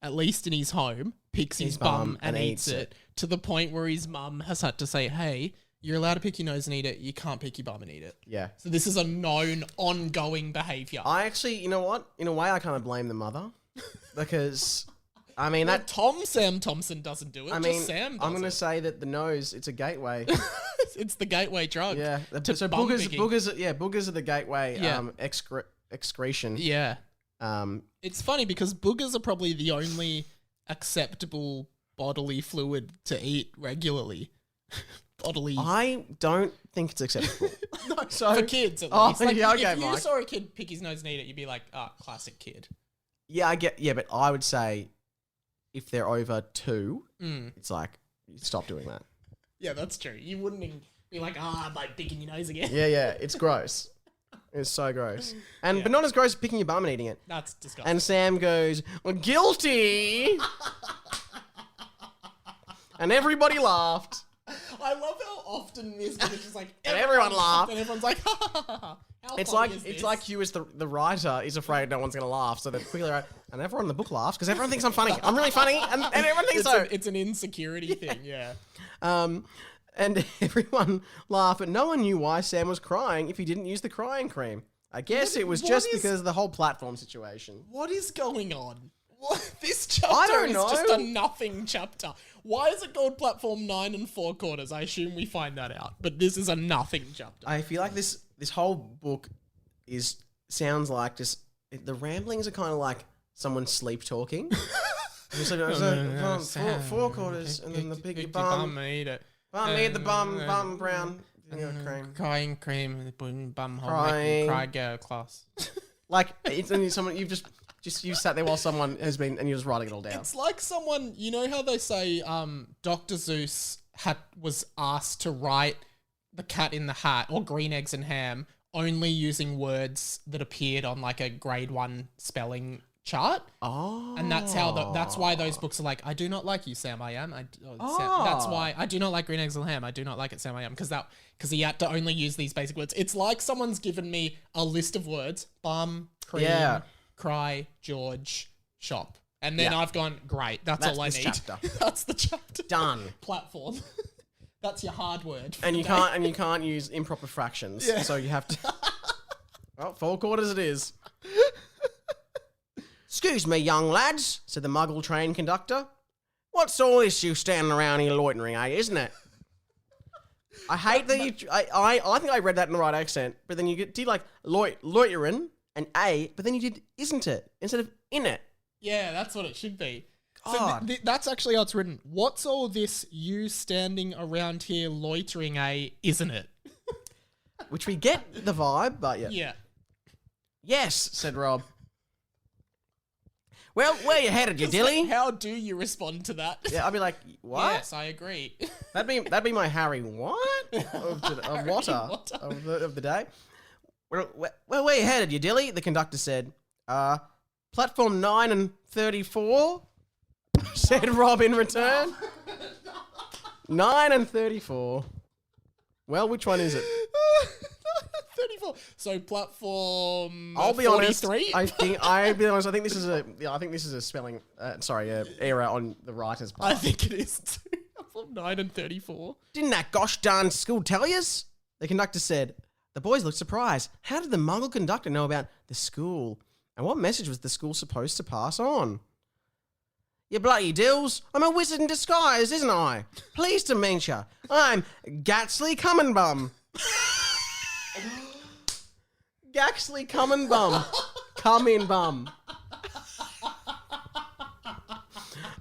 at least in his home, picks his bum and eats it to the point where his mum has had to say, hey, you're allowed to pick your nose and eat it. You can't pick your bum and eat it. Yeah. So this is a known, ongoing behaviour. I actually, you know what? In a way, I kind of blame the mother because, I mean, Well, Sam Thompson doesn't do it. I mean, just Sam does I'm going to it. say that the nose, it's a gateway. It's the gateway drug. Yeah. to So bum boogers, picking. boogers are the gateway Yeah. excretion. Yeah. Um, It's funny because boogers are probably the only acceptable bodily fluid to eat regularly. bodily. I don't think it's acceptable. No, So- for kids at Oh, least. Like, yeah, okay, if you Mike. saw a kid pick his nose and eat it, you'd be like, classic kid. Yeah, but I would say if they're over 2, Mm. it's like, stop doing that. Yeah, that's true. You wouldn't even be like, I'm like picking your nose again. Yeah, it's gross. It's so gross. But not as gross as picking your bum and eating it. That's disgusting. And Sam goes, well, guilty! And everybody laughed. I love how often this is just like, And everyone laughed. And everyone's like, ha ha ha ha. How It's funny like is it's this? like you as the writer is afraid no one's going to laugh, so they're quickly right. And everyone in the book laughs because everyone thinks I'm funny. I'm really funny, and everyone thinks so. It's an insecurity thing, yeah. And everyone laughed, but no one knew why Sam was crying if he didn't use the crying cream. I guess it was just because of the whole platform situation. What is going on? What? This chapter I don't is know. just a nothing chapter. Why is it called Platform 9 and 4 quarters? I assume we find that out. But this is a nothing chapter. I feel like this whole book sounds like just the ramblings are kind of like someone sleep talking. It's like, four quarters, and then the big bum. Eat it. Bum, eat the bum brown. Cream. Crying cream, bum hole, Crying. cry girl class. Like it's only someone you've just you sat there while someone has been and you're just writing it all down. It's like someone, you know how they say Dr. Zeus was asked to write The Cat in the Hat or Green Eggs and Ham only using words that appeared on like a grade 1 spelling chart. Oh. And that's why those books are like, I do not like you, Sam, I am. Sam. That's why I do not like Green Eggs and Ham. I do not like it, Sam, I am. Because he had to only use these basic words. It's like someone's given me a list of words, bum, cream, cry, George, shop. And then I've gone, great, that's all I need. Chapter. That's the chapter. Done. Platform. That's your hard word. And you can't use improper fractions. Yeah. So you have to well, 4 quarters it is. Excuse me, young lads, said the muggle train conductor. What's all this you standing around here loitering, isn't it? I hate that you... I think I read that in the right accent, but then you did like loitering and but then you did isn't it instead of in it. Yeah, that's what it should be. So that's actually how it's written. What's all this you standing around here loitering, isn't it? Which we get the vibe, but yeah. Yeah. Yes, said Rob. Well, where you headed, you dilly? How do you respond to that? Yeah, I'd be like, what? Yes, I agree. That'd be my Harry what of the day. Well, where you headed, you dilly? The conductor said. Platform 9 and 34, said Rob in return. 9 and 34. Well, which one is it? 34. So platform. I'll be 43? honest. I think this is a spelling. Error on the writer's part. I think it is too. Platform 9 and 34. Didn't that gosh darn school tell yous? The conductor said. The boys looked surprised. How did the Muggle conductor know about the school? And what message was the school supposed to pass on? You bloody dills, I'm a wizard in disguise, isn't I? Pleased to meet you. I'm Gaxley Bum. Gaxley Bum. Come in bum.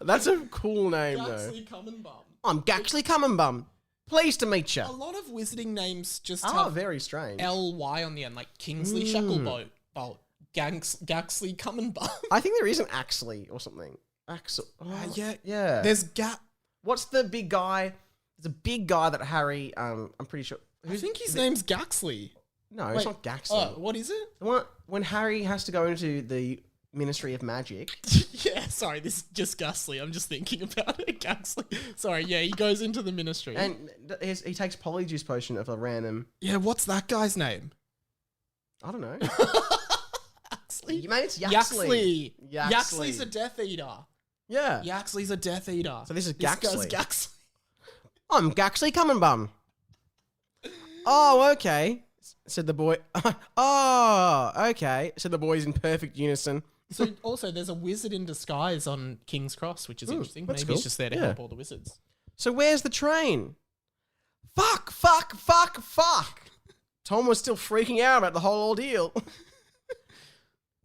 That's a cool name though. Gaxley Bum. I'm Gaxley Bum. Pleased to meet you. A lot of wizarding names just are have very strange. LY on the end, like Kingsley Shacklebolt. Gaxley Bum. I think there is an Axley or something. Axel. Oh, yeah. There's What's the big guy? There's a big guy that Harry. I'm pretty sure. I think his name's Gaxley. No, it's not Gaxley. What is it? The one when Harry has to go into the Ministry of Magic. Yeah, sorry, this is just Gaxley. I'm just thinking about it. Gaxley. Sorry, yeah, he goes into the Ministry. And he takes Polyjuice Potion of a random... Yeah, what's that guy's name? I don't know. Yaxley? Maybe it's Yaxley. Yaxley's a Death Eater. Yeah. Yaxley's a Death Eater. So this is This Gaxley. guy's Gaxley. I'm Gaxley Bum. Oh, okay, said the boy. Oh, okay, said the boys in perfect unison. So also, there's a wizard in disguise on King's Cross, which is interesting. Maybe cool. he's just there to help all the wizards. So where's the train? Fuck. Tom was still freaking out about the whole ordeal.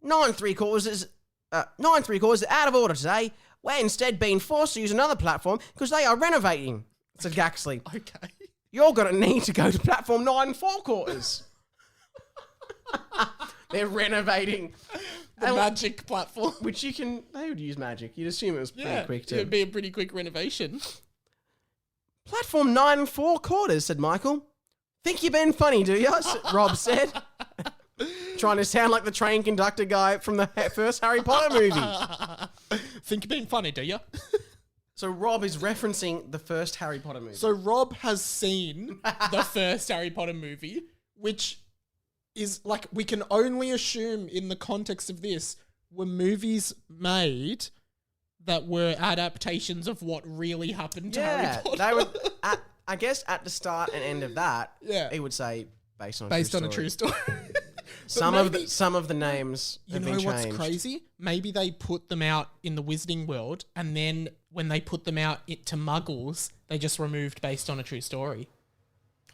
9 3/4 is 9 3/4 is out of order today. We're instead being forced to use another platform because they are renovating, said Gaxley. Okay. You're going to need to go to platform 9 4/4. They're renovating. The magic platform. Which they would use magic. You'd assume it was pretty quick too. It'd be a pretty quick renovation. Platform 9 4/4, said Michael. Think you're being funny, do you? Rob said. Trying to sound like the train conductor guy from the first Harry Potter movie. Think you're being funny, do you? So Rob is referencing the first Harry Potter movie. So Rob has seen the first Harry Potter movie, which is like, we can only assume in the context of this, were movies made that were adaptations of what really happened to Harry Potter. They would, I guess at the start and end of that, Yeah. it would say based on Based true story. on a true story. Some maybe- of the names You have know been what's changed. crazy? Maybe they put them out in the Wizarding world, and then when they put them out to Muggles, they just removed based on a true story.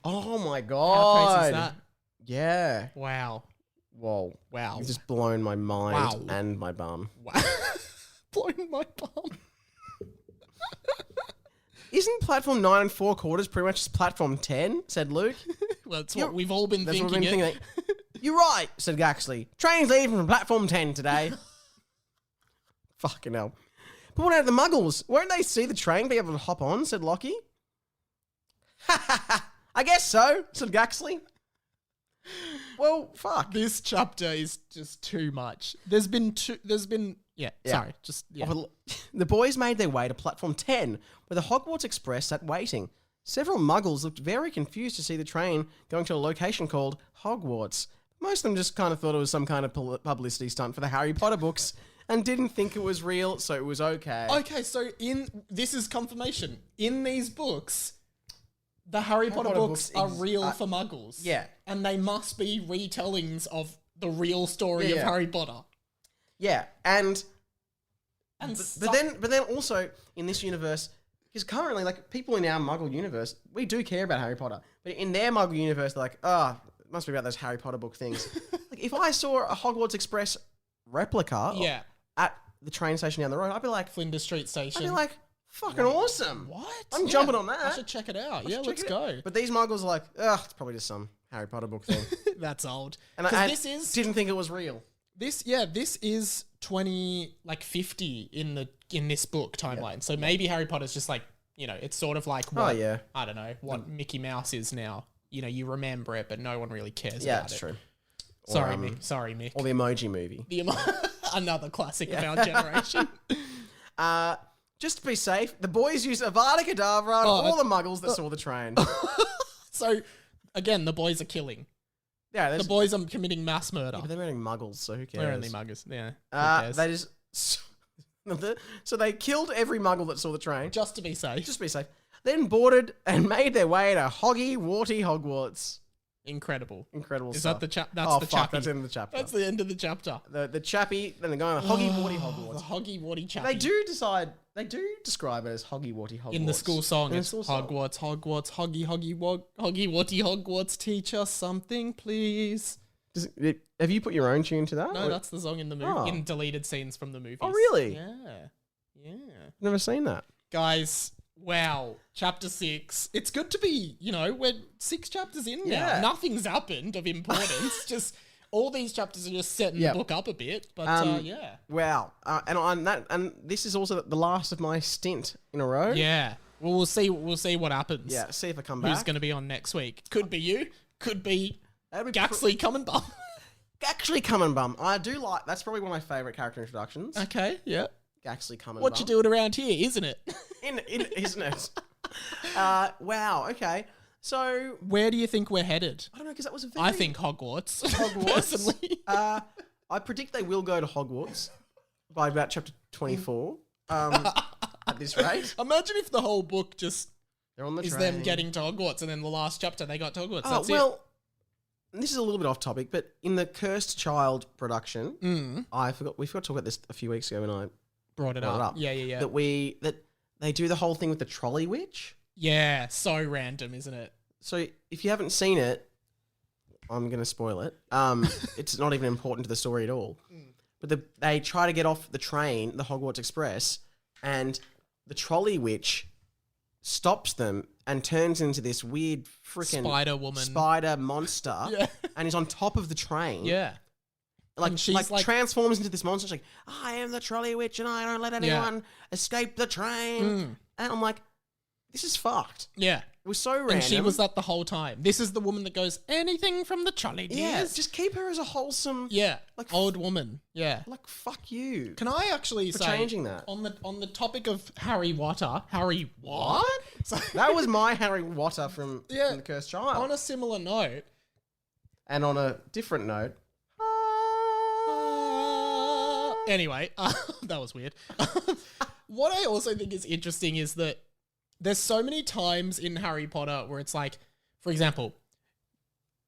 Oh my How god! crazy is that? Yeah. Wow. Whoa. Wow. You've just blown my mind Wow. and my bum. Wow. Blowing my bum. Isn't platform 9 3/4 pretty much just platform 10? Said Luke. Well, that's what we've all been That's thinking. what we've been thinking. You're right, said Gaxley. Train's leaving from platform 10 today. Fucking hell. But what about the Muggles? Won't they see the train be able to hop on? Said Lockie. I guess so, said Gaxley. Well, fuck. This chapter is just too much. Yeah. Sorry. Just, yeah. Well, the boys made their way to platform 10, where the Hogwarts Express sat waiting. Several Muggles looked very confused to see the train going to a location called Hogwarts. Most of them just kind of thought it was some kind of publicity stunt for the Harry Potter books and didn't think it was real, so it was okay. Okay, so this is confirmation. In these books, the Harry Potter books are real for Muggles. Yeah. And they must be retellings of the real story of Harry Potter. Yeah, and And but then also in this universe, because currently, like, people in our Muggle universe, we do care about Harry Potter, but in their Muggle universe, they're like, it must be about those Harry Potter book things. Like, if I saw a Hogwarts Express replica at the train station down the road, I'd be like, Flinders Street Station. I'd be like, fucking awesome. What? I'm jumping on that. I should check it out. Yeah, let's go. But these Muggles are like, it's probably just some Harry Potter book thing. That's old. And I this is didn't think it was real. this is 50 in this book timeline. So maybe Harry Potter's just like, it's sort of like what I don't know, what Mickey Mouse is now. You remember it, but no one really cares about that's it. true. Sorry, Mick. Or the Emoji Movie. Another classic of our generation. Just to be safe, the boys used Avada Kedavra on all the Muggles that saw the train. So, again, the boys are killing. Yeah, The boys are committing mass murder. but they're only Muggles, so who cares? They're only muggers. Yeah. Who cares? They just so they killed every Muggle that saw the train, Just to be safe. just to be safe. Then boarded and made their way to Hoggy Warty Hogwarts. Incredible. Incredible Is stuff. that the That's Oh the fuck, chappy. that's the end of the chapter. That's the end of the chapter. The chappy. Then they're going to Hoggy Warty The Hogwarts. Hoggy Warty chappy. They do describe it as Hoggy Warty Hogwarts In the school song, In the it's school song. Hogwarts, Hoggy Warty Hogwarts, teach us something, please. Have you put your own tune to that? No, Or- that's the song in the movie, Oh. in deleted scenes from the movies. Oh, really? Yeah. Never seen that. Guys, wow. Chapter 6. It's good to be, we're 6 chapters in now. Yeah. Nothing's happened of importance. Just all these chapters are just setting the book up a bit. But yeah. Wow. And this is also the last of my stint in a row. Yeah. Well, we'll see what happens. Yeah. See if I come Who's back. going to be on next week? Could be you. Could be That'd be Gaxley come and bum. Actually, Come and Bum. I do like. That's probably one of my favourite character introductions. Okay, yeah. Actually, Come and What Bum. you doing around here, isn't it? Isn't it? Wow. Okay. So Where do you think we're headed? I don't know because that was a very. I think Hogwarts. Hogwarts. Personally. I predict they will go to Hogwarts by about chapter 24. At this rate, Imagine if the whole book just they're on the is train. them getting to Hogwarts, and then the last chapter they got to Hogwarts. Oh, That's well, this is a little bit off topic, but in the Cursed Child production, we forgot to talk about this a few weeks ago when I brought it brought up. it Yeah. that they do the whole thing with the trolley witch. Yeah, so random, isn't it? So if you haven't seen it, I'm going to spoil it. It's not even important to the story at all. But they try to get off the train, the Hogwarts Express, and the trolley witch stops them and turns into this weird freaking Spider woman. spider monster, Yeah. and is on top of the train. Yeah. Like, And she's like- transforms into this monster. She's like, I am the trolley witch and I don't let anyone escape the train. And I'm like, this is fucked. Yeah. It was so random. And she was that the whole time. This is the woman that goes, anything from the trolley, dears? Yeah, just keep her as a wholesome, Yeah. like, Old woman. Yeah. like, fuck you. Can I actually For say changing that. on the topic of Harry Potter? Harry what? So, That was my Harry Potter from Yeah. the Cursed Child. on a similar note, And on a different note, Anyway, that was weird. What I also think is interesting is that there's so many times in Harry Potter where it's like, for example,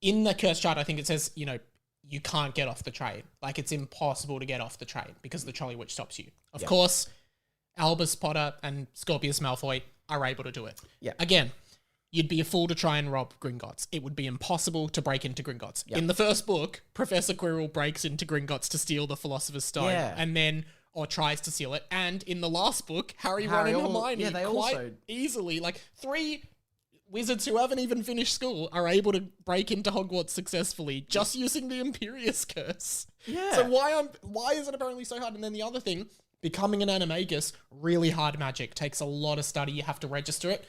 in the curse chart, I think it says, you know, you can't get off the train. Like, it's impossible to get off the train because the Trolley Witch stops you. Of course, Albus Potter and Scorpius Malfoy are able to do it. Yeah. Again, you'd be a fool to try and rob Gringotts. It would be impossible to break into Gringotts. Yep. In the first book, Professor Quirrell breaks into Gringotts to steal the Philosopher's Stone, and then, or tries to steal it. And in the last book, Harry, Ron, and Hermione quite easily, like 3 wizards who haven't even finished school are able to break into Hogwarts successfully just using the Imperius Curse. Yeah. So why is it apparently so hard? And then the other thing, becoming an animagus, really hard magic, takes a lot of study. You have to register it.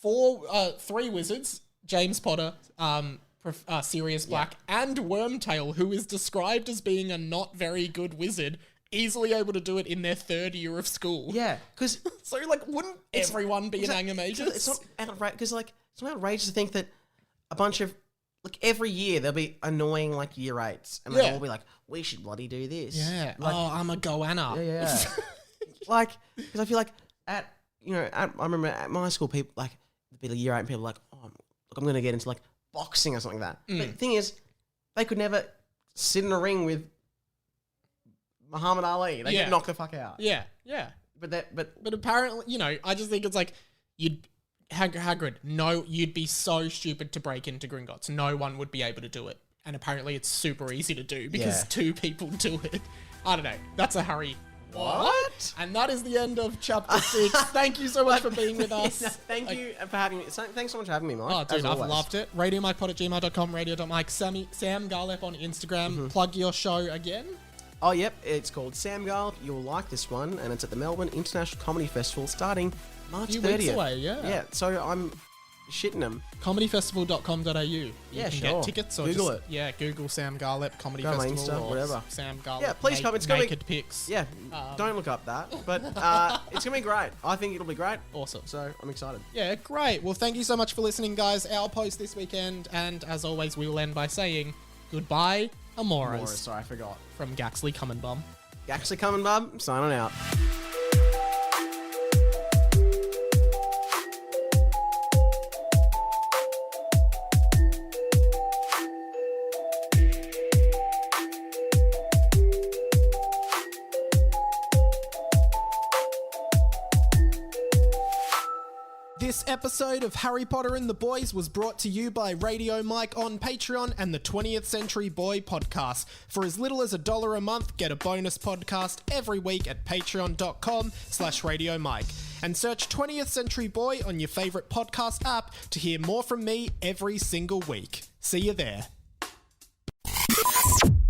3 wizards, James Potter, Sirius Black, and Wormtail, who is described as being a not very good wizard, easily able to do it in their 3rd year of school. Yeah, because So, like, wouldn't everyone be an animagus? It's not outrageous, because, like, it's not outrageous to think that a bunch of, like, every year there'll be annoying, like, year 8s, and they'll all be like, we should bloody do this. Yeah. Like, I'm a goanna. Yeah. Like, because I feel like I remember at my school, people, like, there'd be year 8 and people like, oh, look, I'm going to get into, like, boxing or something like that. But the thing is, they could never sit in a ring with Muhammad Ali. They get knocked the fuck out. Yeah. But apparently, you know, I just think it's like, Hagrid, no, you'd be so stupid to break into Gringotts. No one would be able to do it. And apparently it's super easy to do because 2 people do it. I don't know. That's a Harry. What? And that is the end of chapter 6. Thank you so much for being with us. Thank you for having me. Thanks so much for having me, Mike. Oh, dude, I've loved it. RadioMikePod@gmail.com, radio.mike. Sam Garlepp on Instagram. Plug your show again. Oh, yep. It's called Sam Garlepp. You'll like this one. And it's at the Melbourne International Comedy Festival starting March 30th. Weeks away, yeah. Yeah, so I'm shitting them. Comedyfestival.com.au. You can get tickets or Google just, it. Yeah, Google Sam Garlepp Comedy Go on Festival Insta, or whatever. Sam Garlepp. Yeah, please come. It's gonna be naked pics. Yeah, don't look up that. But it's going to be great. I think it'll be great. Awesome. So I'm excited. Yeah, great. Well, thank you so much for listening, guys. Our post this weekend. And as always, we will end by saying goodbye, Amoras. Sorry, I forgot. From Gaxley Come and Bum. Gaxley coming, bub. Signing out. This episode of Harry Potter and the Boys was brought to you by Radio Mike on Patreon and the 20th Century Boy podcast. For as little as $1 a month, get a bonus podcast every week at patreon.com/Radio Mike. And search 20th Century Boy on your favorite podcast app to hear more from me every single week. See you there.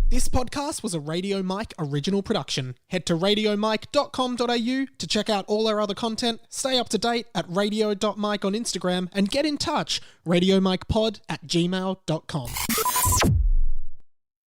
This podcast was a Radio Mike original production. Head to radiomike.com.au to check out all our other content, stay up to date at radio.mike on Instagram, and get in touch, radiomikepod@gmail.com.